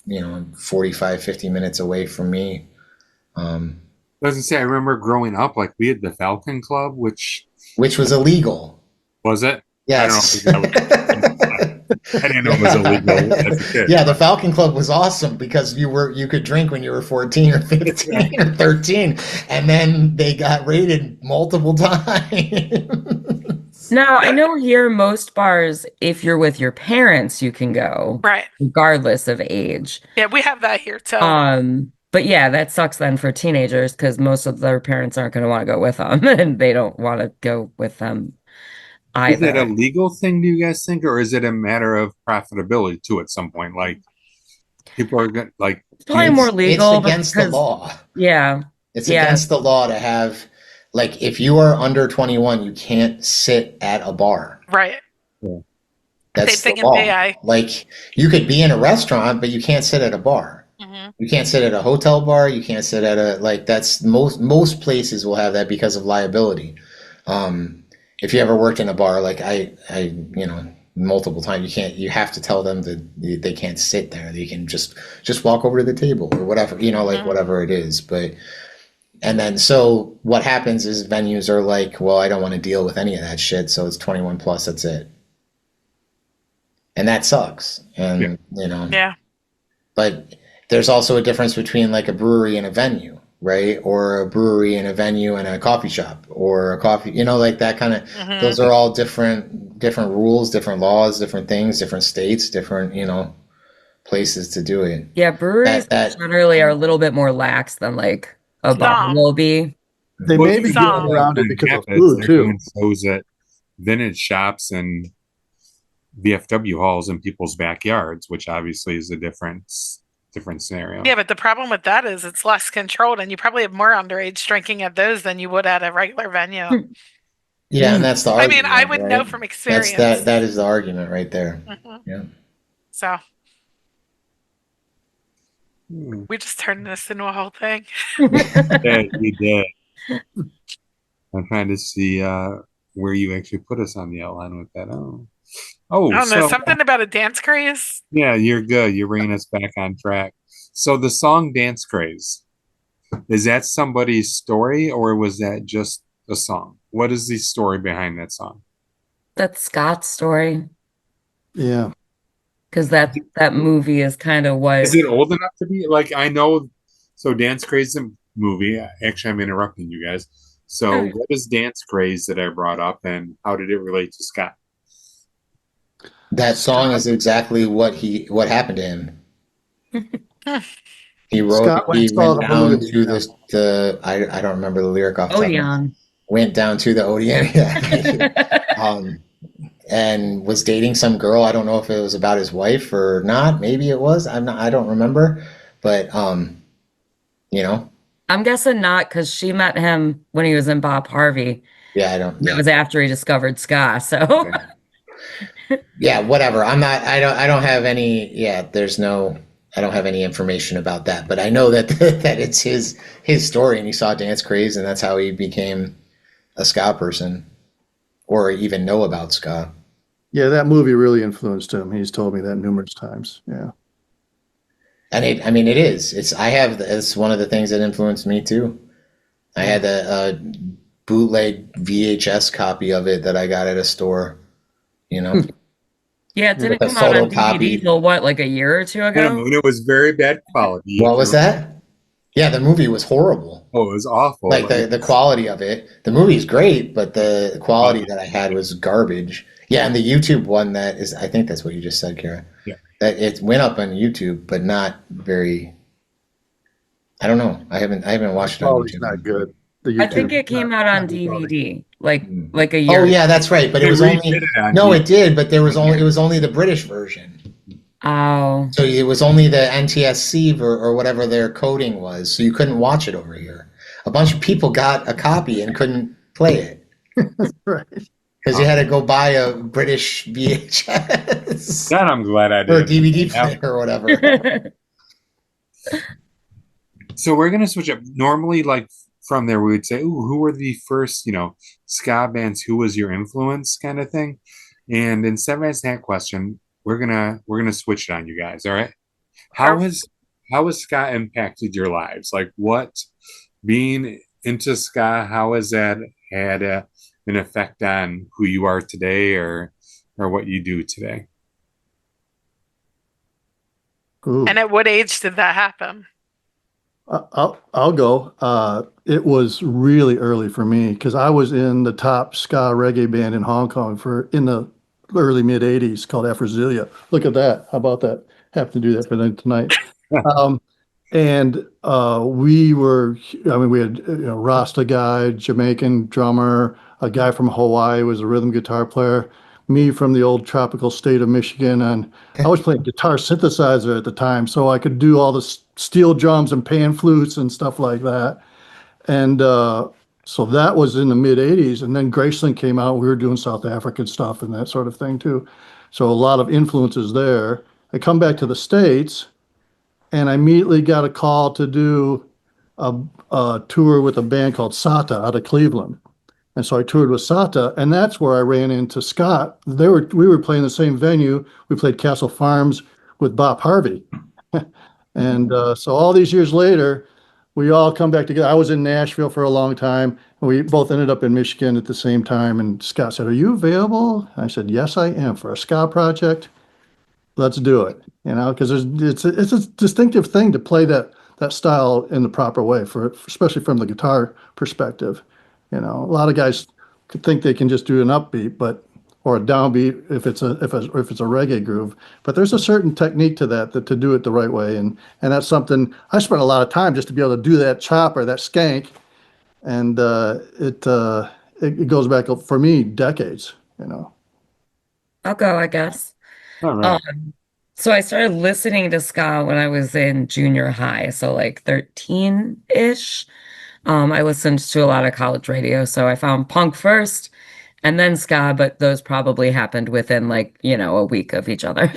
45, 50 minutes away from me. I was gonna say, I remember growing up, like we had the Falcon Club, which Which was illegal. was it? Yes. I don't know. I didn't know it was illegal as a kid. Yeah, the Falcon Club was awesome because you could drink when you were 14 or 15 or 13, and then they got raided multiple times. Now, I know here most bars, if you're with your parents, you can go Right. regardless of age. Yeah, we have that here too. But yeah, that sucks then for teenagers because most of their parents aren't going to want to go with them and they don't want to go with them Is it a either. legal thing, do you guys think, or is it a matter of profitability too at some point? Like people are gonna like It's probably more legal It's against the because, law. yeah, It's yeah. against the law to have, like, if you are under 21, you can't sit at a bar. Right. That's Same the thing in law. PA. Like, you could be in a restaurant, but you can't sit at a bar. Mm-hmm. You can't sit at a hotel bar. You can't sit at that's most places will have that because of liability. If you ever worked in a bar, like I multiple times. You have to tell them that they can't sit there. They can just walk over to the table or whatever, like whatever it is. But, and then, so what happens is venues are like, well, I don't want to deal with any of that shit. So it's 21 plus, that's it. And that sucks. And, Yeah. but there's also a difference between like a brewery and a venue, right? Or a brewery and a venue and a coffee shop, or a coffee, like that kind of, those are all different rules, different laws, different things, different states, different, places to do it. Yeah, breweries generally are a little bit more lax than like a bar will be. They may be getting around it because of food they're too. doing shows at vintage shops and VFW halls in people's backyards, which obviously is a different scenario. Yeah, but the problem with that is it's less controlled, and you probably have more underage drinking at those than you would at a regular venue. Yeah, and that's the argument. I would know from experience. That is the argument right there. Yeah. So we just turned this into a whole thing. Yeah, we did. I'm trying to see where you actually put us on the outline with that. I don't know, something about a dance craze. Yeah, you're good. You're bringing us back on track. So the song "Dance Craze," is that somebody's story, or was that just a song? What is the story behind that song? That's Scott's story. Yeah. Because that movie is kind of what... Is it old enough to be? Like, I know... So Dance Craze is a movie. Actually, I'm interrupting you guys. So what is Dance Craze that I brought up, and how did it relate to Scott? That song is exactly what happened to him. He went down to I don't remember the lyric off the top. Odeon. Went down to the Odeon, yeah. And was dating some girl. I don't know if it was about his wife or not. Maybe it was. I don't remember. But I'm guessing not, because she met him when he was in Bob Harvey. Yeah, I don't. It was after he discovered ska. So. Okay. Yeah, whatever. I don't have any. Yeah, I don't have any information about that. But I know that that it's his story, and he saw Dance Craze, and that's how he became a ska person, or even know about ska. Yeah, that movie really influenced him. He's told me that numerous times. Yeah. And it is. It's one of the things that influenced me too. I had a bootleg VHS copy of it that I got at a store. Yeah, it didn't come out on DVD till what, like a year or two ago? And it was very bad quality. What was that? Yeah, the movie was horrible. Oh, it was awful. Like the quality of it. The movie's great, but the quality that I had was garbage. Yeah, and the YouTube one I think that's what you just said, Kara. Yeah. That it went up on YouTube, but not very. I don't know. I haven't watched it on YouTube. It's not good. I think it came out on DVD like a year. Oh yeah, that's right. But it was only it did, but it was only the British version. Oh. So it was only the NTSC or whatever their coding was, so you couldn't watch it over here. A bunch of people got a copy and couldn't play it. Right. Because you had to go buy a British VHS. That I'm glad I did. Or a DVD player or whatever. So we're going to switch up. Normally, like, from there, we would say, "Ooh, who were the first, ska bands? Who was your influence?" kind of thing. And instead of asking that question, we're gonna switch it on you guys. All right. How has ska impacted your lives? Like, what being into ska? How has that had an effect on who you are today, or what you do today? Ooh. And at what age did that happen? I'll go. It was really early for me because I was in the top ska reggae band in Hong Kong in the early mid '80s called Afrozilia. Look at that! How about that? Happened to do that for them tonight. And we had Rasta guy, Jamaican drummer, a guy from Hawaii was a rhythm guitar player, me from the old tropical state of Michigan, and I was playing guitar synthesizer at the time, so I could do all the steel drums and pan flutes and stuff like that. And so that was in the mid '80s, and then Graceland came out. We were doing South African stuff and that sort of thing too. So a lot of influences there. I come back to the States, and I immediately got a call to do a tour with a band called Sata out of Cleveland. And so I toured with Sata, and that's where I ran into Scott. We were playing the same venue. We played Castle Farms with Bob Harvey. And so all these years later, we all come back together. I was in Nashville for a long time, and we both ended up in Michigan at the same time. And Scott said, "Are you available?" I said, "Yes, I am for a ska project. Let's do it." Because it's a distinctive thing to play that style in the proper way especially from the guitar perspective. A lot of guys could think they can just do an upbeat, or a downbeat if it's a reggae groove. But there's a certain technique to that to do it the right way, and that's something I spent a lot of time just to be able to do that chop or that skank, and it goes back for me decades. I'll go, I guess. All right. So I started listening to ska when I was in junior high, so like 13-ish. I listened to a lot of college radio, so I found punk first and then ska, but those probably happened within like, a week of each other.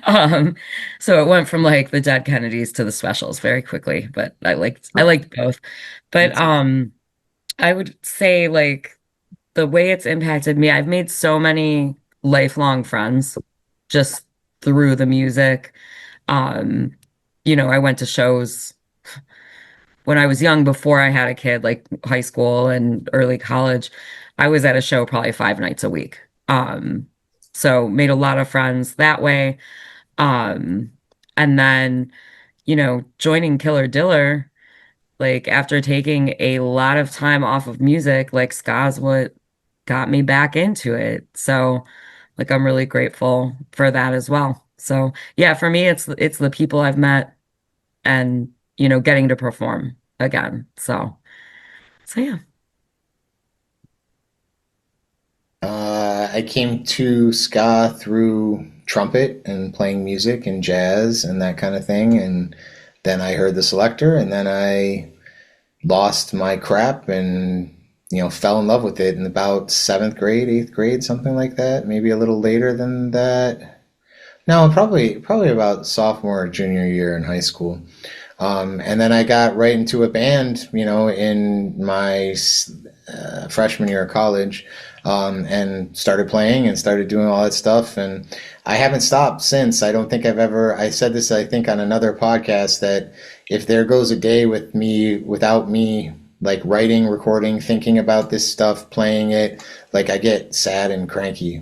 Um, so it went from like the Dead Kennedys to the Specials very quickly, but I liked both. But I would say like the way it's impacted me, I've made so many lifelong friends just through the music. Um, I went to shows when I was young before I had a kid, like high school and early college. I was at a show probably 5 nights a week. So made a lot of friends that way. Um, and then, joining Killer Diller, like after taking a lot of time off of music, like ska's what got me back into it. So like I'm really grateful for that as well. So yeah, for me it's the people I've met and getting to perform again. So yeah. I came to ska through trumpet and playing music and jazz and that kind of thing. And then I heard the selector, and then I lost my crap and, fell in love with it in about seventh grade, eighth grade, something like that. Maybe a little later than that. No, probably about sophomore or junior year in high school. And then I got right into a band, in my freshman year of college, and started playing and started doing all that stuff. And I haven't stopped since. I don't think I said this, I think, on another podcast, that if there goes a day without me, like writing, recording, thinking about this stuff, playing it, like I get sad and cranky.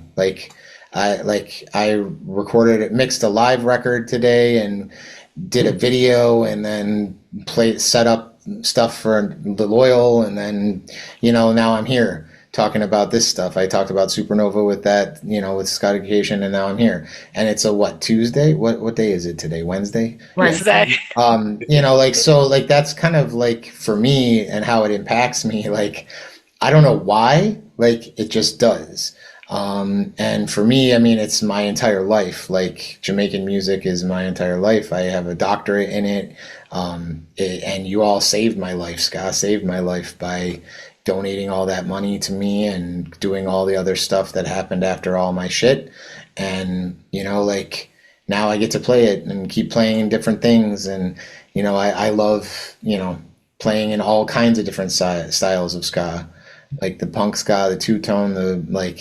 I mixed a live record today and did a video, and then set up stuff for the Loyal, and then now I'm here talking about this stuff. I talked about Supernova with that, with Scott Education, and now I'm here. And it's a Tuesday? What day is it today? Wednesday? Wednesday. That's kind of like for me and how it impacts me. Like, I don't know why, like it just does. And for me, I mean, it's my entire life. Like, Jamaican music is my entire life. I have a doctorate in it. And you all saved my life. Ska saved my life by donating all that money to me and doing all the other stuff that happened after all my shit. And, now I get to play it and keep playing different things. And, I love, playing in all kinds of different styles of ska. Like the punk ska, the two-tone,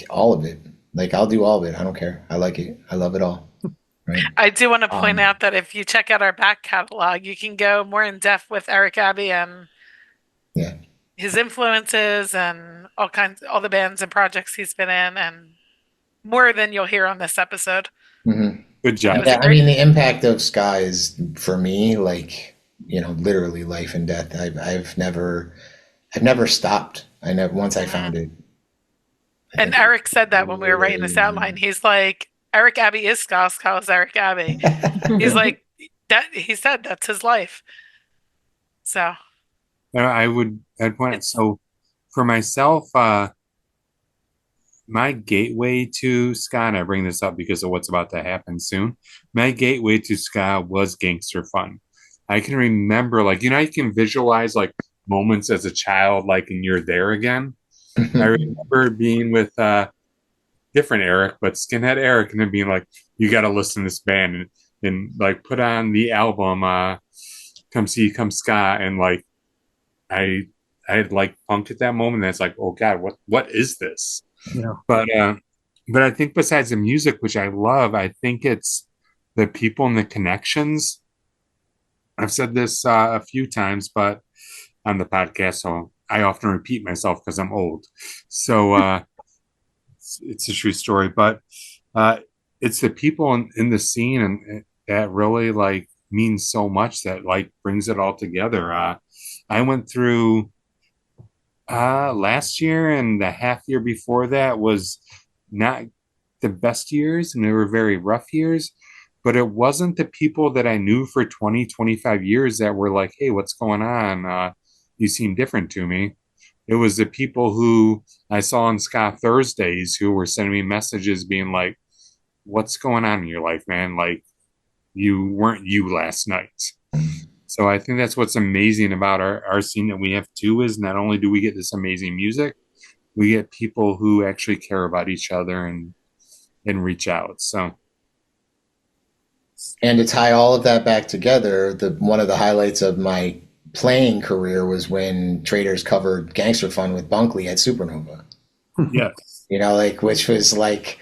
all of it. Like, I'll do all of it. I don't care. I like it. I love it all. Right? I do want to point out that if you check out our back catalog, you can go more in depth with Eric Abbey and his influences and all the bands and projects he's been in, and more than you'll hear on this episode. Mm-hmm. Good job. Yeah, I mean, the impact of ska is, for me, literally life and death. I've never stopped. Once I found it. And Eric said that when we were writing this outline. He's like, Eric Abbey is ska, ska is Eric Abbey. He's like, that. He said that's his life. So I'd point out, so for myself, my gateway to ska, and I bring this up because of what's about to happen soon, my gateway to ska was Gangster Fun. I can remember, you can visualize moments as a child, and You're There Again. I remember being with different Eric, but Skinhead Eric, and then being like, you got to listen to this band, and put on the album Come See Come Ska, and I I had liked punk at that moment. And it's like, oh God, what is this? Yeah. But I think besides the music, which I love, I think it's the people and the connections. I've said this a few times, but on the podcast, so I often repeat myself because I'm old. So it's a true story, but it's the people in the scene and that really like means so much that like brings it all together. I went through last year and the half year before that was not the best years and they were very rough years, but it wasn't the people that I knew for 20, 25 years that were like, hey, what's going on? You seem different to me. It was the people who I saw on Ska Thursdays who were sending me messages being like, what's going on in your life, man? Like, you weren't you last night. So I think that's what's amazing about our scene that we have too, is not only do we get this amazing music, we get people who actually care about each other and reach out. So, And to tie all of that back together, one of the highlights of my playing career was when Traders covered Gangster Fun with Bunkley at Supernova. yes. You know, like, which was like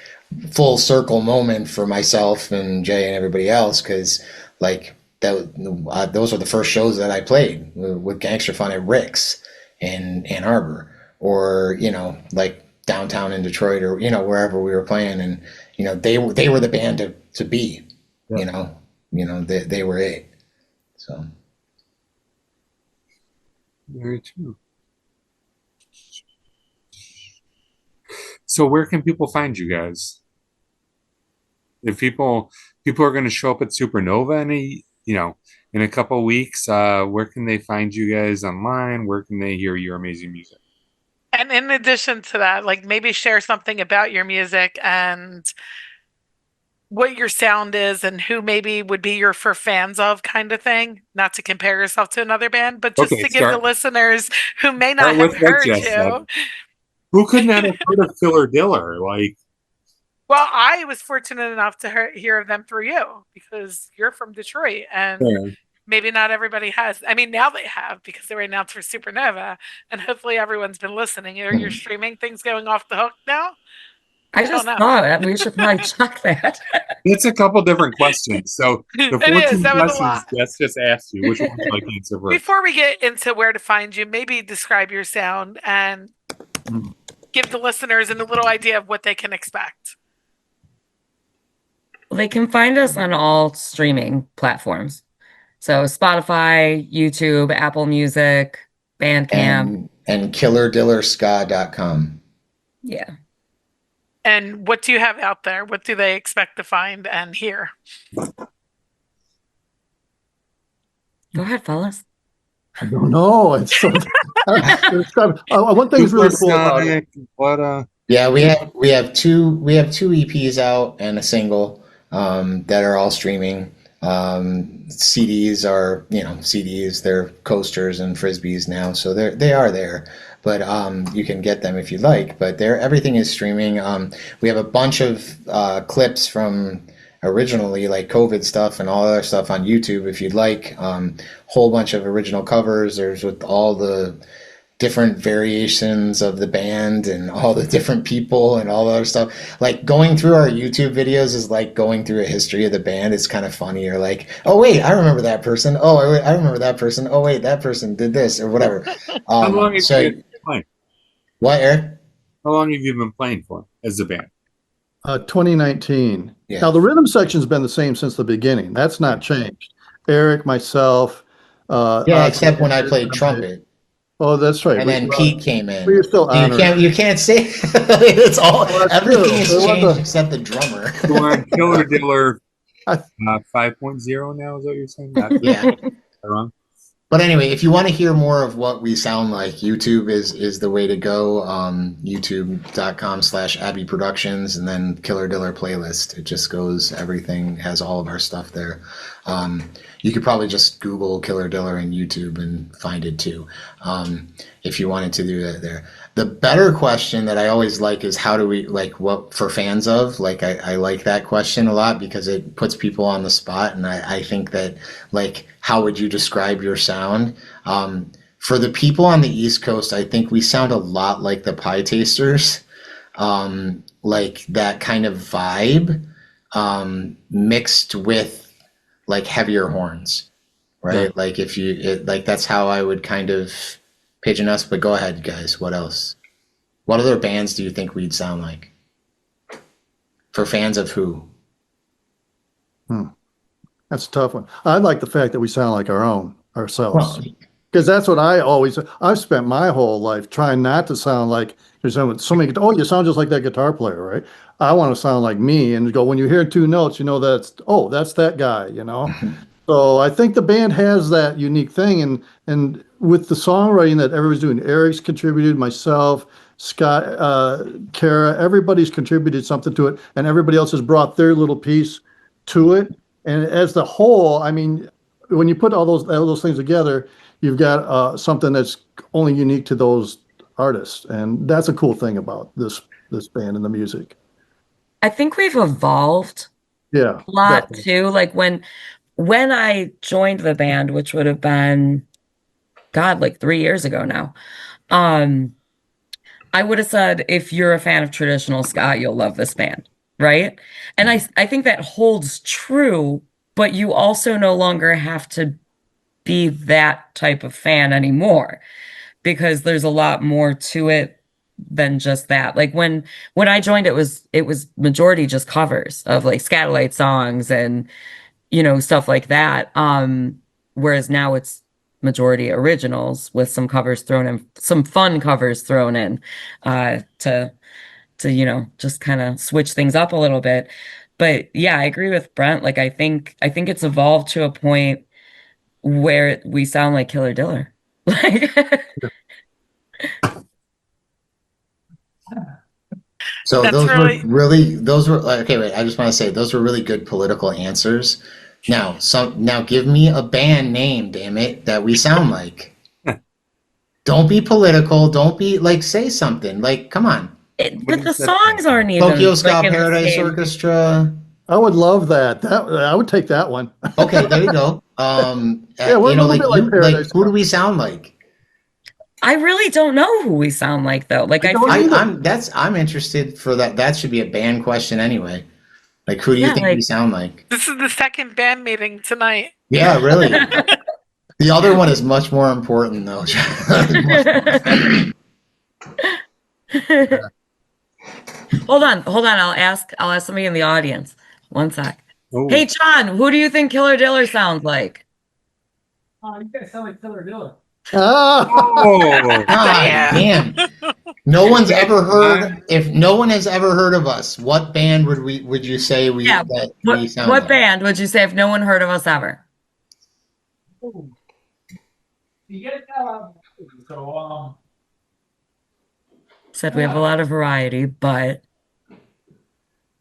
full circle moment for myself and Jay and everybody else, because like those were the first shows that I played with Gangster Fun at Rick's in Ann Arbor, or you know, like downtown in Detroit, or you know, wherever we were playing, and you know, they were the band to be. Yeah. You know, they were it. So Very true. So where can people find you guys? If people are going to show up at Supernova in a couple of weeks, where can they find you guys online? Where can they hear your amazing music? And in addition to that, like maybe share something about your music and what your sound is and who maybe would be your for fans of kind of thing. Not to compare yourself to another band, but just to give the listeners who may not have heard you. Who could not have heard of Killer Diller? Like, well, I was fortunate enough to hear of them through you because you're from Detroit, and maybe not everybody has. I mean, now they have because they were announced for Supernova, and hopefully everyone's been listening. Are your streaming things going off the hook now? I just thought we should probably check that. It's a couple different questions. So the 14 questions Jess just asked you, which one would you like to answer first? Before we get into where to find you, maybe describe your sound and give the listeners a little idea of what they can expect. Well, they can find us on all streaming platforms. So Spotify, YouTube, Apple Music, Bandcamp. And KillerDillerSka.com. Yeah. And what do you have out there? What do they expect to find and hear? Go ahead, fellas. I don't know. It's so, one thing's really cool about it. Yeah, we have two EPs out and a single that are all streaming. CDs are, CDs, they're coasters and frisbees now, so they are there. But you can get them if you like. But everything is streaming. We have a bunch of clips from originally, like COVID stuff and all other stuff on YouTube if you'd like. Whole bunch of original covers. There's with all the different variations of the band and all the different people and all the other stuff. Like going through our YouTube videos is like going through a history of the band. It's kind of funny. You're like, oh wait, I remember that person. Oh, I remember that person. Oh wait, that person did this or whatever. How long have you been playing? What, Eric? How long have you been playing for as a band? 2019. Yeah. Now the rhythm section's been the same since the beginning. That's not changed. Eric, myself. Except when I played trumpet. Oh, that's right. And then Pete came in. We're still honored. You can't say it's all. Everything has changed except the drummer. We're on Killer Diller 5.0 now. Is what you're saying? Yeah. Wrong. But anyway, if you want to hear more of what we sound like, YouTube is the way to go. YouTube.com/Abbey Productions, and then Killer Diller playlist. It just goes, everything has all of our stuff there. You could probably just Google Killer Diller in YouTube and find it too, if you wanted to do that there. The better question that I always like is how do we, like, what for fans of? Like, I like that question a lot because it puts people on the spot. And I think that, like, how would you describe your sound? For the people on the East Coast, I think we sound a lot like the Pie Tasters, like that kind of vibe, mixed with like heavier horns, right? Yeah. Like if you like that's how I would kind of pigeon us. But go ahead, guys. What else? What other bands do you think we'd sound like? For fans of who? That's a tough one. I like the fact that we sound like our own ourselves. Well, Because that's what I've spent my whole life trying not to sound like there's so many, oh, you sound just like that guitar player, right? I want to sound like me and go, when you hear two notes, you know, that's that guy, you know? So I think the band has that unique thing. And with the songwriting that everybody's doing, Eric's contributed, myself, Scott, Kara, everybody's contributed something to it, and everybody else has brought their little piece to it. And as the whole, I mean, when you put all those things together, you've got something that's only unique to those artists, and that's a cool thing about this band and the music. I think we've evolved Yeah, a lot definitely. too. Like when I joined the band, which would have been, God, like 3 years ago now, I would have said, if you're a fan of traditional ska, you'll love this band, right? And I think that holds true, but you also no longer have to be that type of fan anymore, because there's a lot more to it than just that. Like when I joined, it was majority just covers of like Scatolite songs and stuff like that. Whereas now it's majority originals with some covers thrown in, some fun covers thrown in, to just kind of switch things up a little bit. But yeah, I agree with Brent. Like I think it's evolved to a point where we sound like Killer Diller. Like so That's those really- were really okay. Wait, I just want to say those were really good political answers. Now give me a band name, damn it, that we sound like. Don't be political. Don't be like, say something. Like, come on. but the songs aren't even Tokyo Ska like in the Paradise same- Orchestra. I would love that. I would take that one. Okay, there you go. Yeah, we're a little bit like Paradise who do we sound like? I really don't know who we sound like though. Like I don't feel either. I'm interested for that. That should be a band question anyway. Like, who do you Yeah, think like- we sound like? This is the second band meeting tonight. Yeah, really. The other one is much more important, though. Hold on. I'll ask somebody in the audience. One sec. Oh, Hey, John, who do you think Killer Diller sounds like? Oh, you guys sound like Killer Diller. Ah! oh, God damn. No one's ever heard. If no one has ever heard of us, what band would you say we Yeah, that we sound What like? band would you say if no one heard of us ever? Ooh. You guys got a lot of so Said we have a lot of variety, but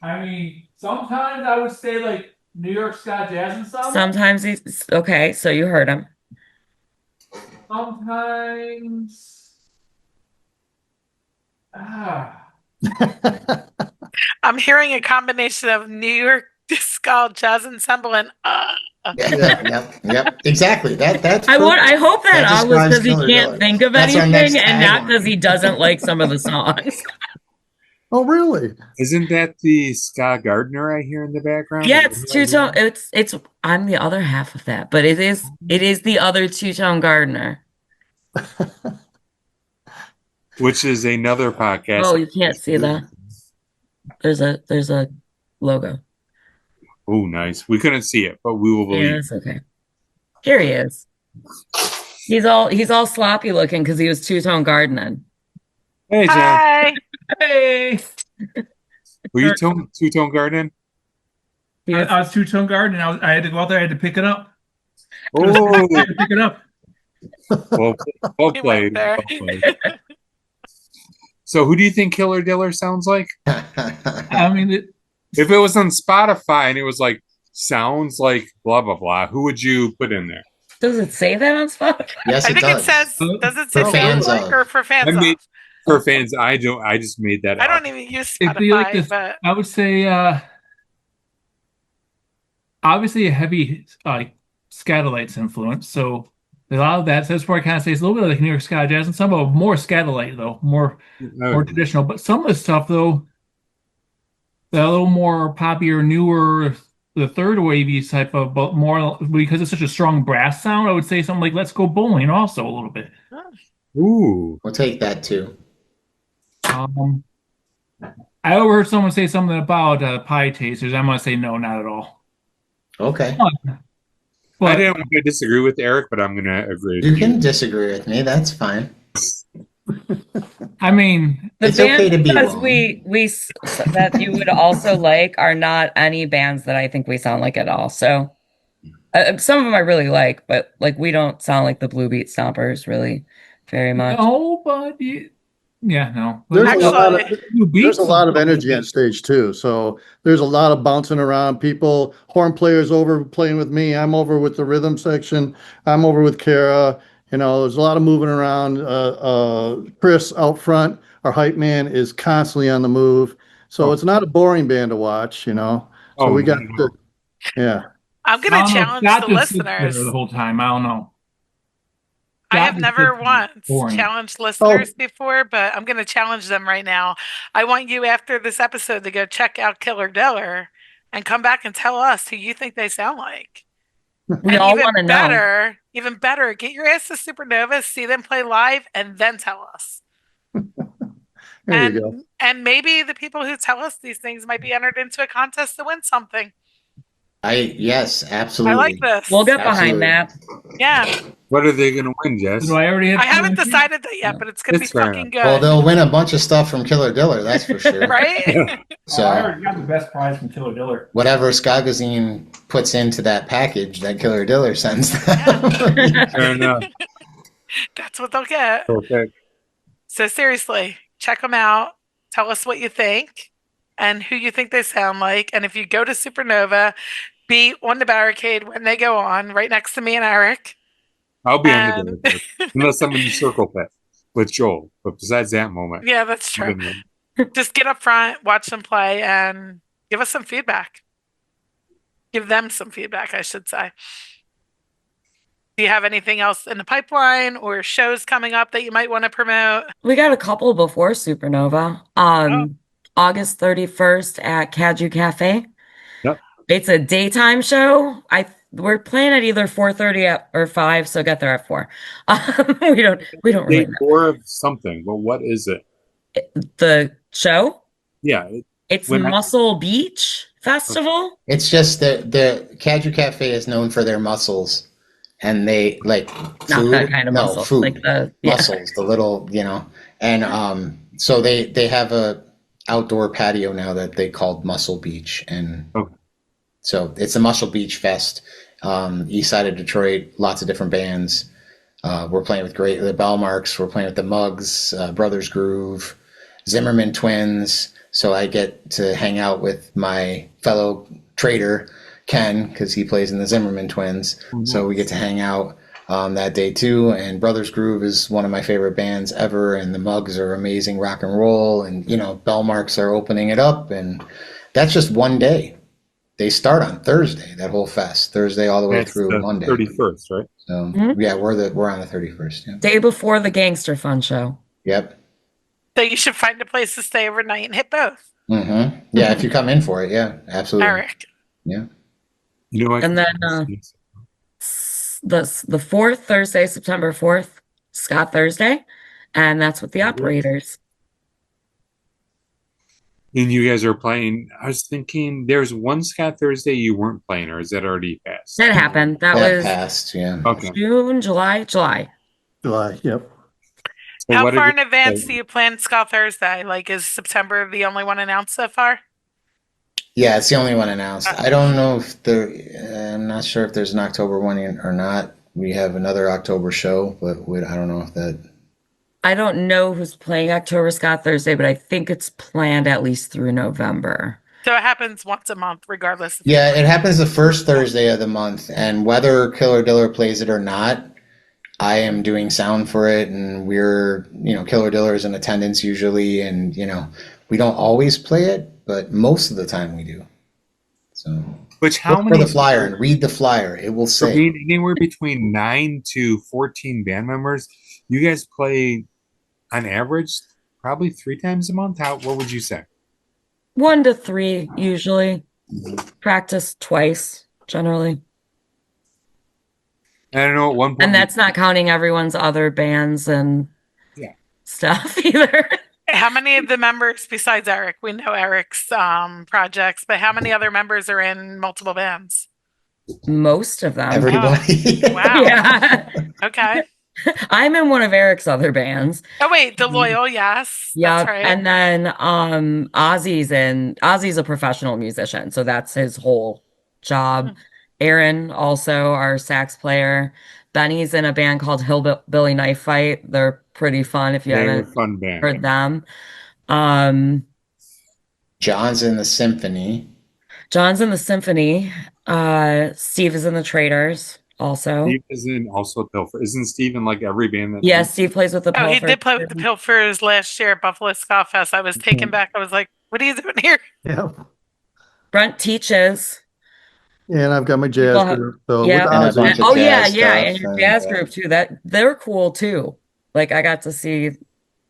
I mean sometimes I would say like New York Ska Jazz Ensemble. sometimes he's okay. So you heard him. Sometimes I'm hearing a combination of New York Ska Jazz Ensemble and Yep. Exactly. That's. I hope that That was describes because he Killer can't Diller. think of That's our anything, next and not tagline. because he doesn't like some of the songs. Oh, really? isn't that the Ska Gardner I hear in the background? Yeah, it's two-tone. It's I'm the other half of that, but it is the other two-tone Gardner. Which is another podcast. Oh, you can't see that. There's a logo. Oh, nice. We couldn't see it, but we will Yeah, believe. it's okay. Here he is. He's all sloppy looking because he was two-tone gardening. Hey, John. hi. hey, Were you two-tone gardening? He was- I was two-tone guard and I had to go out there. I had to pick it up. Oh, I had to pick it up. well He went played. there. Well played. So, who do you think Killer Diller sounds like? I mean, If it was on Spotify and it was like sounds like blah blah blah, who would you put in there? Does it say that on Spotify? Yes, I it think does. it says, does it say For fans sounds like of. or for fans I mean, of? for fans, I just made that I up. don't even use It'd be like Spotify, this. but I would say obviously a heavy Scatolites influence. So A lot of that. So that's where I kind of say it's a little bit like New York Ska Jazz, and some of it more scatolite though, more traditional. But some of the stuff though, a little more poppier, newer, the third wavy type of, but more because it's such a strong brass sound. I would say something like "Let's Go Bowling" also a little bit. Ooh. We'll take that too. I overheard someone say something about pie tasters. I'm gonna say no, not at all. Okay. I But didn't want to disagree with Eric, but I'm gonna agree with You can disagree with me. That's fine. I mean, The It's okay to bands be because wrong. that you would also like are not any bands that I think we sound like at all. So some of them I really like, but like we don't sound like the Blue Beat Stompers really very much. no, but yeah, no. There's a lot of Actually, You beat there's a lot of some- energy on stage too. So there's a lot of bouncing around. People, horn players over playing with me. I'm over with the rhythm section. I'm over with Kara. You know, there's a lot of moving around. Chris out front, our hype man, is constantly on the move. So it's not a boring band to watch. You know, so we got no. yeah. I'm I going don't to know, challenge Scott the just sits there listeners. the whole time. I don't know. I Scott have just never sits there. once Boring. challenged listeners before, but I'm going to challenge them right now. I want you after this episode to go check out Killer Diller and come back and tell us who you think they sound like. We And all even want to know. even better, get your ass to Supernova, see them play live, and then tell us. There you go. And maybe the people who tell us these things might be entered into a contest to win something. Yes, absolutely. I like this. We'll get Absolutely. behind that. Yeah, What are they gonna win, Jess? Do I already have I haven't two entries? decided that yet, but it's going to be It's fair fucking Well, good, they'll win a bunch of stuff from Killer Diller, that's for sure. right? Oh, I So already got the best prize from Killer Diller. whatever Skagazine puts into that package that Killer Diller sends them. Fair enough. That's what they'll get. Okay. So seriously, check them out. Tell us what you think and who you think they sound like. And if you go to Supernova, be on the barricade when they go on, right next to me and Eric. I'll be on And- the board, unless I'm in the circle pit with Joel. But besides that moment, Yeah, that's true. Just get up front, watch them play, and give us some feedback. Give them some feedback, I should say. Do you have anything else in the pipeline or shows coming up that you might want to promote? We got a couple before Supernova. August 31st at Kaju Cafe. Yep. It's a daytime show. We're playing at either 4:30 or 5, so get there at 4. We don't really Day know. 4 of something. But what is it? The show? Yeah. It's When I- Muscle Beach Festival. It's just the Kaju Cafe is known for their mussels, and they like Not food. that kind of No, muscle. food. Like the yeah. Mussels, the little, and so they have a outdoor patio now that they called Muscle Beach, and Okay. so it's a Muscle Beach Fest. East side of Detroit, lots of different bands. We're playing with the Bellmarks. We're playing with the Mugs, Brothers Groove, Zimmerman Twins. So I get to hang out with my fellow trader Ken, because he plays in the Zimmerman Twins. Mhm. So we get to hang out that day too. And Brothers Groove is one of my favorite bands ever, and the Mugs are amazing rock and roll. And Bellmarks are opening it up, and that's just one day. They start on Thursday, that whole fest, Thursday all the way That's through the Monday. 31st, right? So Mhm. yeah, we're on the 31st. Yeah. Day before the Gangster Fun show. Yep. So you should find a place to stay overnight and hit both. Mm-hmm. Yeah, if you come in for it, yeah, absolutely. Eric. Yeah. You know what? And then the 4th, Thursday, September 4th, Ska Thursday, and that's with the operators. And you guys are playing. I was thinking there's one Ska Thursday you weren't playing, or is that already passed? That happened. That That was passed, yeah. Okay. June, July. July. Yep. So How what far are in advance do you plan Ska Thursday? Like, is September the only one announced so far? Yeah, it's the only one announced. I don't know if I'm not sure if there's an October one or not. We have another October show, but I don't know if that. I don't know who's playing October Ska Thursday, but I think it's planned at least through November. So it happens once a month, regardless. Of Yeah, it happens the first Thursday of the month, and whether Killer Diller plays it or not, I am doing sound for it, and Killer Diller is in attendance usually, and we don't always play it, but most of the time we do. So Which how Look for many the flyer and read the flyer. It will for say. being anywhere between 9 to 14 band members, you guys play on average probably 3 times a month. What would you say? 1 to 3 usually. Practice twice generally. I don't know at one point. And that's not counting everyone's other bands and stuff either. How many of the members besides Eric? We know Eric's projects, but how many other members are in multiple bands? Most of them. Everybody. Wow. Yeah. Okay. I'm in one of Eric's other bands. Oh wait, the Loyal, yes. Yeah. That's right. And then Ozzy's a professional musician, so that's his whole job. Aaron, also our sax player. Benny's in a band called Hillbilly Knife Fight. They're pretty fun if you They're a haven't fun band. heard them. John's in the symphony. John's in the symphony. Steve is in the Traders also. Steve is in also Pilfer. Isn't Steve in like every band that? Yeah, Steve plays with the Oh, he Pilfers. did play with the Pilfers last year at Buffalo Ska Fest. I was taken back. I was like, what are you doing here? Yeah. Brent teaches. And I've got my jazz Well, group. So Yeah. And a with bunch Ozzy. of Oh yeah, jazz yeah, stuff and your and, jazz group too. They're cool too. Like I got to see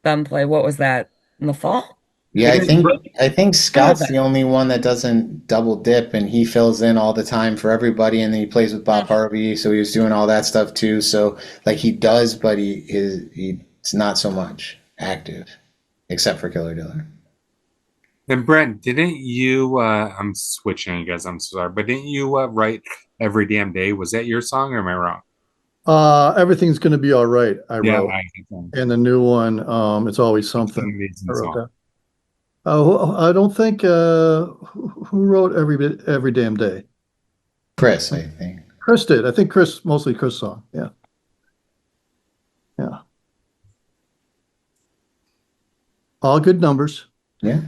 them play. What was that in the fall? Yeah, I think Scott's that. the only one that doesn't double dip, and he fills in all the time for everybody, and then he plays with Bob Harvey, so he was doing all that stuff too. So like he does, but he's not so much active, except for Killer Diller. And Brent, didn't you? I'm switching, I guess. I'm sorry, but didn't you write "Every Damn Day"? Was that your song, or am I wrong? Everything's gonna be all right. I wrote, I think so. and the new one, it's always something. Amazing I wrote song. that. I don't think who wrote every damn day. Chris, I think. Chris did. I think mostly Chris song. Yeah. Yeah. All good numbers. Yeah.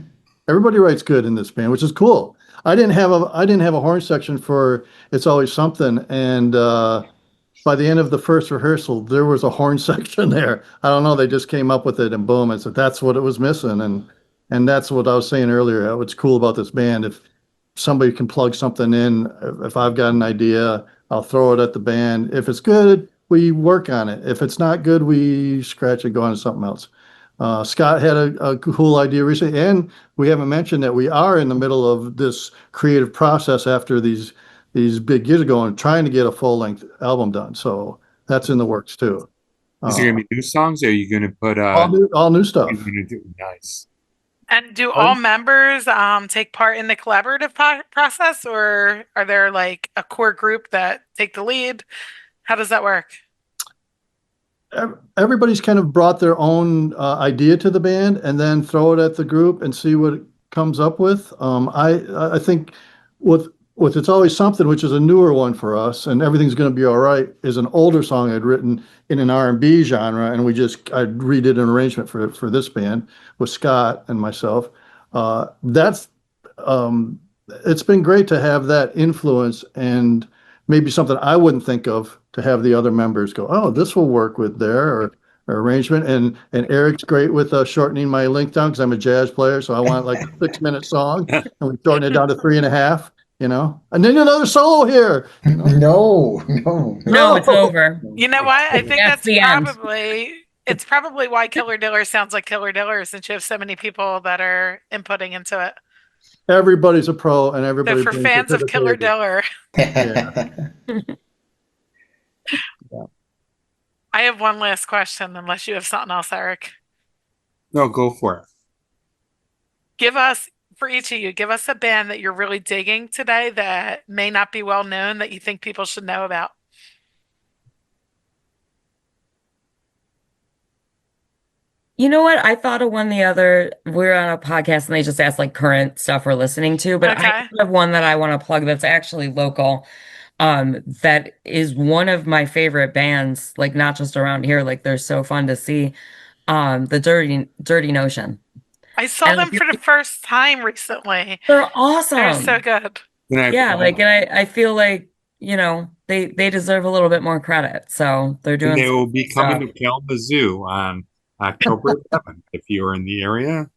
Everybody writes good in this band, which is cool. I didn't have a horn section for It's Always Something, and by the end of the first rehearsal, there was a horn section there. I don't know, they just came up with it, and boom, and so that's what it was missing, and that's what I was saying earlier. What's cool about this band, if somebody can plug something in, if I've got an idea, I'll throw it at the band. If it's good, we work on it. If it's not good, we scratch it, go on to something else. Scott had a cool idea recently, and we haven't mentioned that we are in the middle of this creative process after these big years ago and trying to get a full-length album done. So that's in the works too. Is there gonna be new songs, or are you gonna put all new stuff? Nice. And do all members take part in the collaborative process, or are there like a core group that take the lead? How does that work? Everybody's kind of brought their own idea to the band and then throw it at the group and see what it comes up with. I think with It's Always Something, which is a newer one for us, and Everything's Gonna Be All Right is an older song I'd written in an R&B genre, and I redid an arrangement for this band with Scott and myself. It's been great to have that influence and maybe something I wouldn't think of, to have the other members go, oh, this will work with their arrangement. And Eric's great with shortening my length down, because I'm a jazz player, so I want like a 6-minute song, and we shorten it down to 3.5. And then another solo here. No, it's over. You know what? I think That's that's the end. it's probably why Killer Diller sounds like Killer Diller, since you have so many people that are inputting into it. Everybody's a pro, and So everybody. for brings it fans to of the Killer table. Diller, I have one last question, unless you have something else, Eric. No, go for it. For each of you, give us a band that you're really digging today that may not be well known, that you think people should know about. You know what? I thought of one we were on a podcast and they just asked like current stuff we're listening to, but Okay. I have one that I want to plug that's actually local. That is one of my favorite bands, like not just around here, like they're so fun to see. The Dirty Notion. I saw them for the first time recently. They're awesome. They're so good. Yeah, like, and I feel like, they deserve a little bit more credit. So they're doing. And they will be coming stuff. to Kalamazoo on October 7th if you're in the area.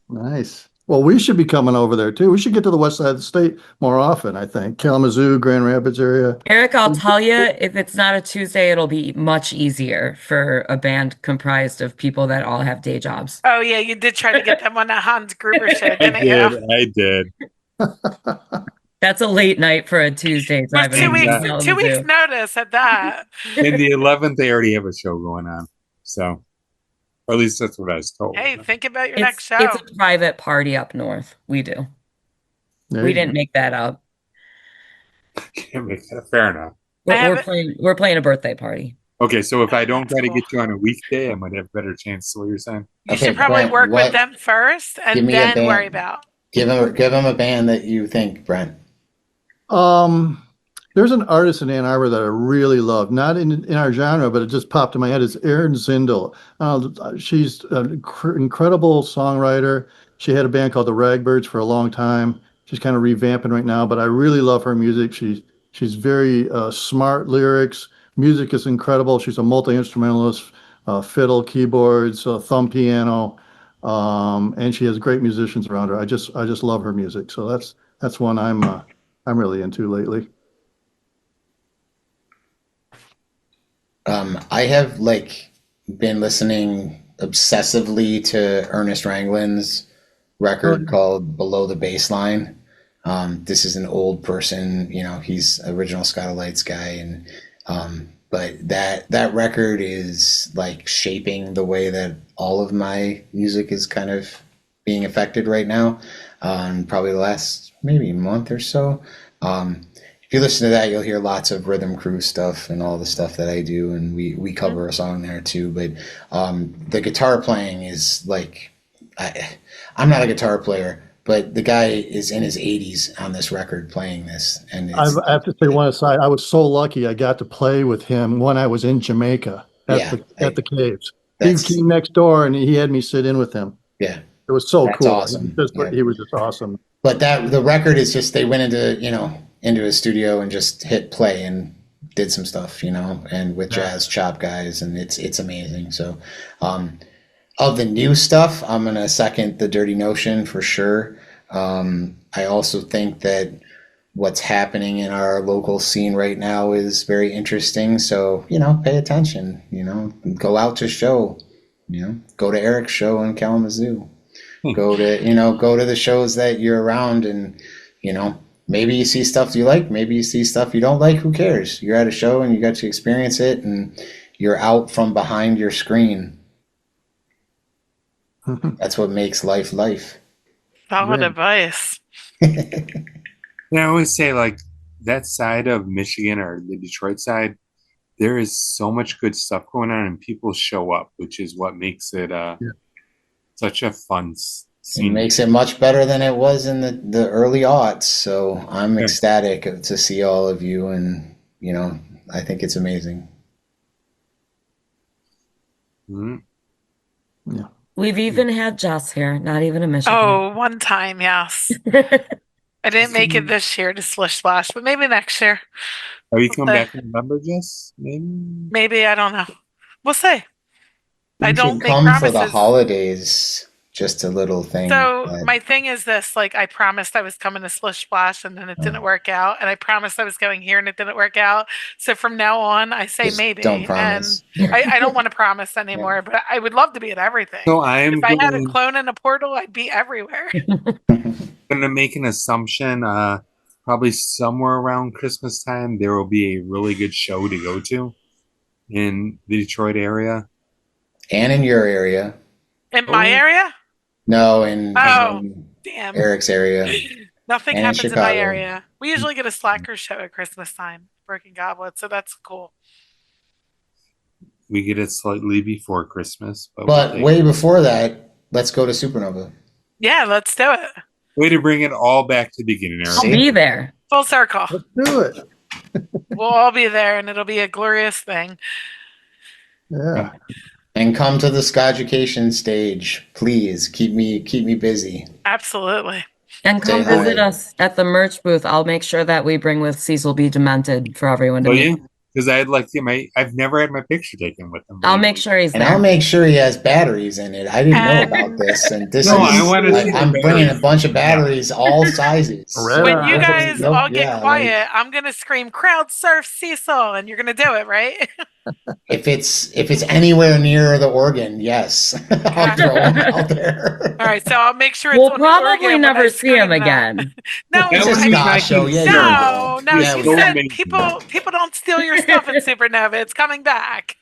Nice. Well, we should be coming over there too. We should get to the west side of the state more often, I think. Kalamazoo, Grand Rapids area. Eric, I'll tell you, if it's not a Tuesday, it'll be much easier for a band comprised of people that all have day jobs. Oh yeah, you did try to get them on that Hans Gruber show, didn't you? I did. That's a late night for a Tuesday With driving 2 over to weeks, 2 Kalamazoo. weeks notice at that. In the 11th, they already have a show going on. So, or at least that's what I was told. Hey, think about your It's, next show. it's a private party up north. We do. There We you didn't make that up. Can't make that fair enough. We're playing a birthday party. Okay, so if I don't That's try to cool. get you on a weekday, I might have a better chance. So what you're saying? You Okay, should probably Brent, work what- with them first Give and me a then band. worry about. Give him a band that you think, Brent. There's an artist in Ann Arbor that I really love. Not in our genre, but it just popped in my head. It's Erin Zindel. She's an incredible songwriter. She had a band called the Ragbirds for a long time. She's kind of revamping right now, but I really love her music. She's very smart lyrics. Music is incredible. She's a multi-instrumentalist, fiddle, keyboards, thumb piano, and she has great musicians around her. I just love her music. So that's one I'm really into lately. I have been listening obsessively to Ernest Ranglin's record called Below the Baseline. This is an old person, he's original Ska Lights guy, and but that record is shaping the way that all of my music is kind of being affected right now. Probably the last maybe month or so. If you listen to that, you'll hear lots of Rhythm Crew stuff and all the stuff that I do, and we cover a song there too. But the guitar playing is I'm not a guitar player, but the guy is in his 80s on this record playing this, and I have to say one aside. I was so lucky I got to play with him when I was in Jamaica at the caves. He came next door and he had me sit in with him. Yeah, it was so cool. Awesome. He was just awesome. But the record is just they went into a studio and just hit play and did some stuff, and with jazz chop guys, and it's amazing. So, of the new stuff, I'm gonna second the Dirty Notion for sure. I also think that what's happening in our local scene right now is very interesting. So, pay attention. Go out to show. Go to Eric's show in Kalamazoo. Go to the shows that you're around, and maybe you see stuff you like, maybe you see stuff you don't like. Who cares? You're at a show and you got to experience it, and you're out from behind your screen. That's what makes life. Solid advice. I always say that side of Michigan or the Detroit side, there is so much good stuff going on, and people show up, which is what makes it such a fun scene. It makes it much better than it was in the early aughts. So I'm ecstatic to see all of you, and I think it's amazing. Mm-hmm. Yeah. We've even had Jess here, not even a Michigan. Oh, one time, yes. I didn't make it this year to Slish Splash, but maybe next year. Are you coming back in November, Jess? Maybe, I don't know. We'll see. I don't make come promises. For the holidays. Just a little thing. So my thing is this, I promised I was coming to Splish Splash and then it didn't work out. And I promised I was going here and it didn't work out. So from now on, I say maybe. Don't promise. And I don't want to promise anymore, but I would love to be at everything. So if I had a clone in a portal, I'd be everywhere. I'm going to make an assumption. Probably somewhere around Christmas time, there will be a really good show to go to in the Detroit area. And in your area. In my area? No, in damn. Eric's area. Nothing and happens in my area. We usually get a slacker show at Christmas time, Broken Goblet, so that's cool. We get it slightly before Christmas. But way before that, let's go to Supernova. Yeah, let's do it. Way to bring it all back to the beginning, Eric. I'll be there. Full circle. Let's do it. We'll all be there, and it'll be a glorious thing. Yeah. And come to the Ska Education stage, please. Keep me busy. Absolutely. And come visit us at the merch booth. I'll make sure that we bring with Cecil B. Demented for everyone to meet. because I'd like to get I've never had my picture taken with him. I'll make sure he's And there. I'll make sure he has batteries in it. I didn't know about this, and this No, is. I wanna see the I'm bringing a batteries. bunch of batteries, all sizes. Right When on. you guys Nope, all get yeah, quiet, I'm gonna scream "Crowd surf Cecil," and you're gonna do it, right? If it's anywhere near the organ, yes, I'll throw him out there. All right, so I'll make sure it's We'll on the organ probably when never I see him scream that. again. No, It's That a would mean ska I show. can Yeah, see you him. no, will. no. Yeah, She we so will. said amazing. people don't steal your stuff in Supernova. It's coming back.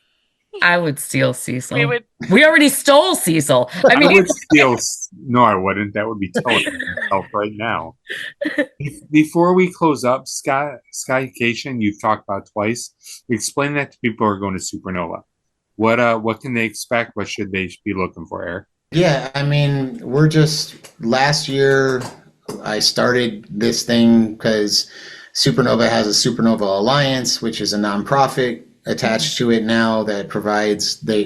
I would steal Cecil. We would. We already stole Cecil. I I mean, would steal. No, I wouldn't. That would be telling myself right now. Before we close up, Skycation, you've talked about twice. Explain that to people who are going to Supernova. What can they expect? What should they be looking for, Eric? Yeah, I mean, we're just last year I started this thing because Supernova has a Supernova Alliance, which is a nonprofit attached to it now that provides they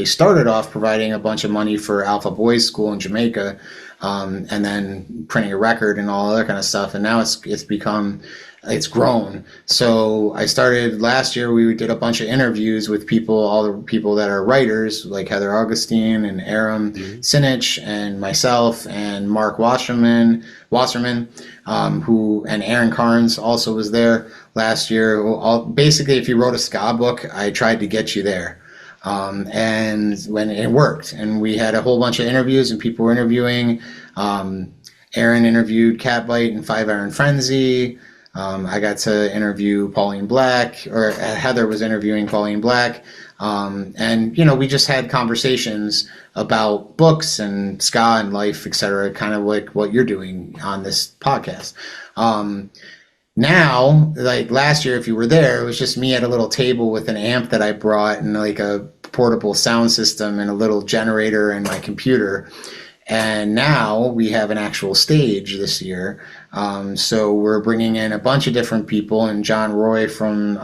started off providing a bunch of money for Alpha Boys School in Jamaica, and then printing a record and all other kind of stuff, and now it's grown. So I started last year. We did a bunch of interviews with all the people that are writers, like Heather Augustine and Aram Sinich and myself and Mark Wasserman, and Aaron Carnes also was there last year. Basically, if you wrote a ska book, I tried to get you there. And when it worked, and we had a whole bunch of interviews and people were interviewing. Aaron interviewed Catbite and Five Iron Frenzy. I got to interview Pauline Black, or Heather was interviewing Pauline Black. And, we just had conversations about books and ska and life, etc., kind of like what you're doing on this podcast. Now, like last year, if you were there, it was just me at a little table with an amp that I brought and like a portable sound system and a little generator and my computer. And now we have an actual stage this year. So we're bringing in a bunch of different people, and John Roy from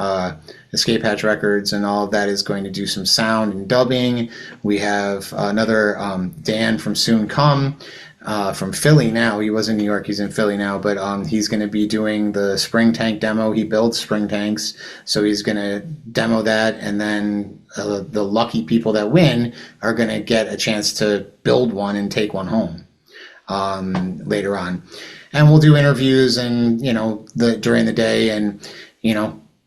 Escape Hatch Records and all of that is going to do some sound and dubbing. We have another Dan from Soon Come from Philly now. He was in New York. He's in Philly now, but he's going to be doing the spring tank demo. He builds spring tanks, so he's going to demo that, and then the lucky people that win are going to get a chance to build one and take one home later on. And we'll do interviews and, during the day, and,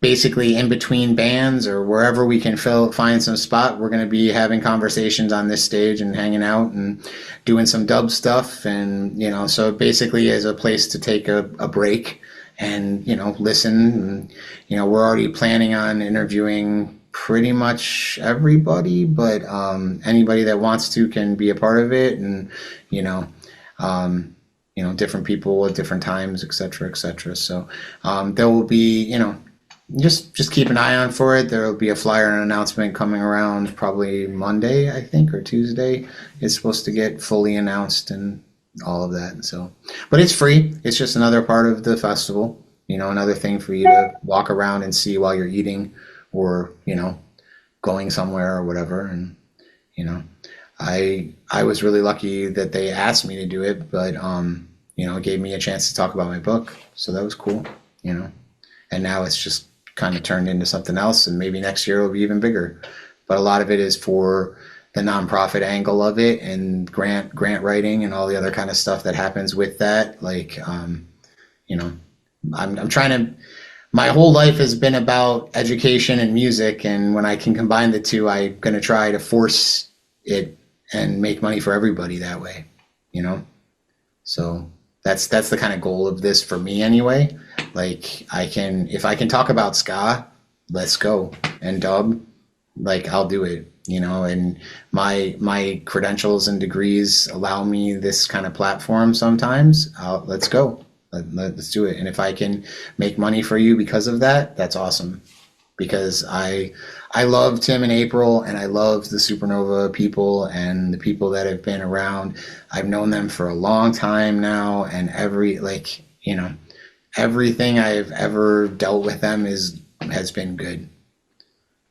basically in between bands or wherever we can find some spot, we're going to be having conversations on this stage and hanging out and doing some dub stuff. And, so basically as a place to take a break and, listen. And, we're already planning on interviewing pretty much everybody, but anybody that wants to can be a part of it. And, different people at different times, et cetera, et cetera. So there will be, just keep an eye on for it. There will be a flyer and announcement coming around probably Monday, I think, or Tuesday. It's supposed to get fully announced and all of that. So, but it's free. It's just another part of the festival, another thing for you to walk around and see while you're eating or, going somewhere or whatever. And, I was really lucky that they asked me to do it, but, it gave me a chance to talk about my book. So that was cool, and now it's just kind of turned into something else, and maybe next year it'll be even bigger. But a lot of it is for the nonprofit angle of it and grant writing and all the other kind of stuff that happens with that. Like, I'm trying to, my whole life has been about education and music. And when I can combine the two, I'm going to try to force it and make money for everybody that way, So that's the kind of goal of this for me anyway. Like if I can talk about ska, let's go, and dub, like I'll do it, and my credentials and degrees allow me this kind of platform sometimes. Let's go. Let's do it. And if I can make money for you because of that, that's awesome. Because I love Tim and April, and I love the Supernova people and the people that have been around. I've known them for a long time now, and everything I've ever dealt with them has been good.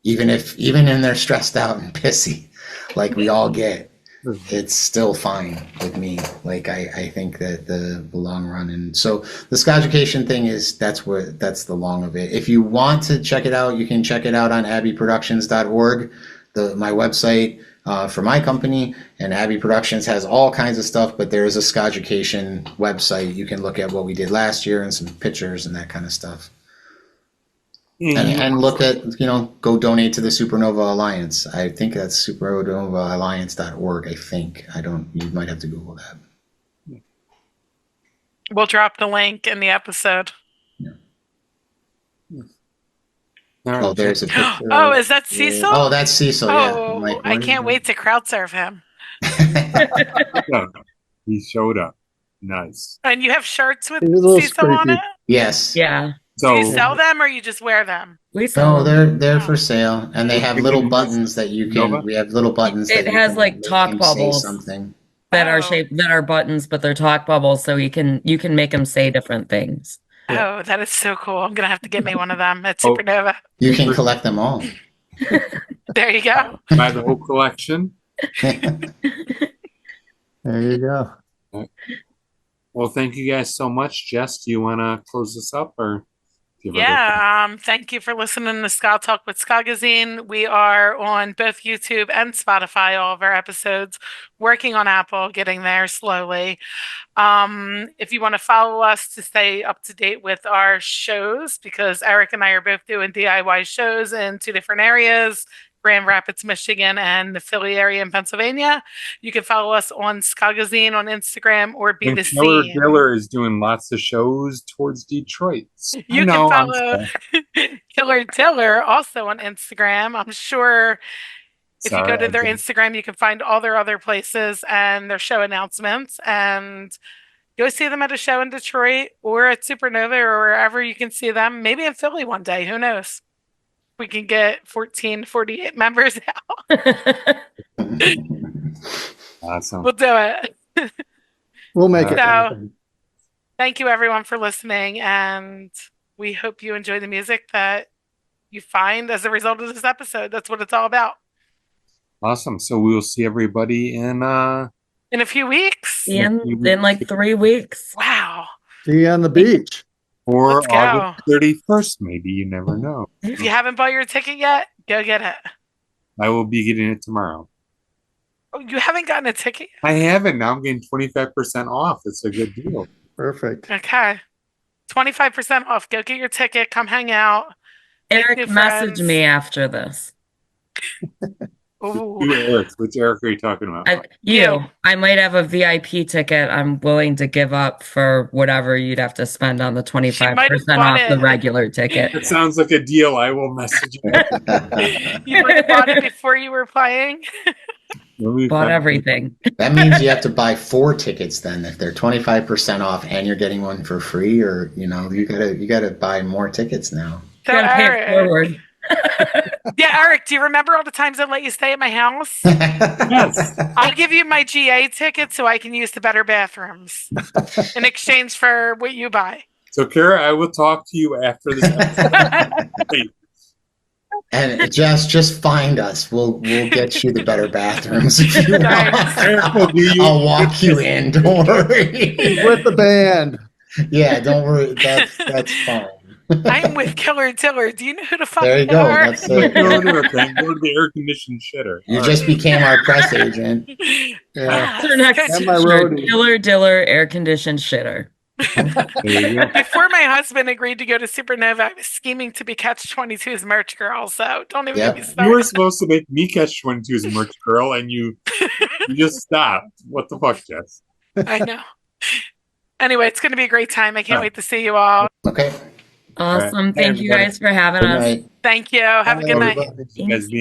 Even when they're stressed out and pissy, like we all get. it's still fine with me. Like I think that the long run, and so the Ska Education thing that's the long of it. If you want to check it out, you can check it out on abbeyproductions.org, my website for my company. And Abbey Productions has all kinds of stuff, but there is a Ska Education website. You can look at what we did last year and some pictures and that kind of stuff. And look at, go donate to the Supernova Alliance. I think that's supernovaalliance.org. I think. You might have to Google that. We'll drop the link in the episode. Yeah. All Oh, right. there's a picture. Oh, is that Cecil? Oh, that's Cecil. Oh, Yeah. Like, I can't wait to crowd serve him. He showed up. Nice. And you have shirts with He's a little Cecil on streaky. it? Yes. Yeah. Do you So sell them or you just wear them? We sell No, them. they're for sale, and they have little buttons that you can. Nova? We have little buttons. It that you has, can like, make talk him say bubbles. something. that are Oh. shaped that are buttons, but they're talk bubbles, so you can make them say different things. Oh, that is so cool. I'm going to have to get me one of them at Oh. Supernova. You can collect them all. There you go. buy the whole collection. There you go. Well, thank you guys so much. Jess, do you want to close this up or? do you have other- Yeah, thank you for listening to Ska Talk with Skagazine. We are on both YouTube and Spotify, all of our episodes, working on Apple, getting there slowly. If you want to follow us to stay up to date with our shows, because Eric and I are both doing DIY shows in 2 different areas, Grand Rapids, Michigan, and the Philly area in Pennsylvania. You can follow us on Skagazine on Instagram or Be And the Killer Scene. Diller is doing lots of shows towards Detroit. You can follow Killer Diller also on Instagram. I'm sure if you go to their Instagram, you can find all their other places and their show announcements. And go see them at a show in Detroit or at Supernova or wherever you can see them. Maybe in Philly one day. Who knows? We can get 1448 members out. Awesome. We'll do it. We'll make it. So- Thank you, everyone, for listening. And we hope you enjoy the music that you find as a result of this episode. That's what it's all about. Awesome. So we will see everybody in In a few weeks. in like 3 weeks. Wow. See you on the beach. or Let's go. August 31st. Maybe you never know. If you haven't bought your ticket yet, go get it. I will be getting it tomorrow. Oh, you haven't gotten a ticket I haven't. Now I'm getting 25% off. It's a good deal. Perfect. yet? Okay. 25% off. Go get your ticket. Come hang out. Make Eric, new message friends. me after this. Ooh. Who Eric? Which Eric are you talking about? You. I might have a VIP ticket I'm willing to give up for whatever you'd have to spend on the 25% bought off the it. regular ticket. That sounds like a deal. I will message you. You might have bought it before you were playing. Let me Bought find- everything. That means you have to buy 4 tickets then if they're 25% off and you're getting one for free, or you gotta buy more tickets now. So, Gotta pay it Eric, forward. yeah, Eric, do you remember all the times I let you stay at my house? Yes. I'll give you my GA ticket so I can use the better bathrooms in exchange for what you buy. So, Kara, I will talk to you after this episode. Wait, And just find us. We'll get you the better bathrooms if you Nice. Eric will want. do you. I'll walk you in. Don't worry. With the band. Yeah, don't worry. That's fine. I'm with Killer Diller. Do you know who the fuck There you they go. are? That's it. Go to the air conditioned shitter. You All just became our press agent. Yeah. That's our next Good. And my t-shirt, roadie. Killer Diller air conditioned shitter. right. There you go. Before my husband agreed to go to Supernova, I was scheming to be Catch 22's merch girl. So don't even Yep. get me You were started. supposed to make me catch 22's merch girl, and you just stopped. What the fuck, Jess? I know. Anyway, it's going to be a great time. I can't wait to see you all. Okay. Awesome. All right. Thank you Everybody. guys for having Good us. night. Thank you. Have a good night. Everybody. You guys being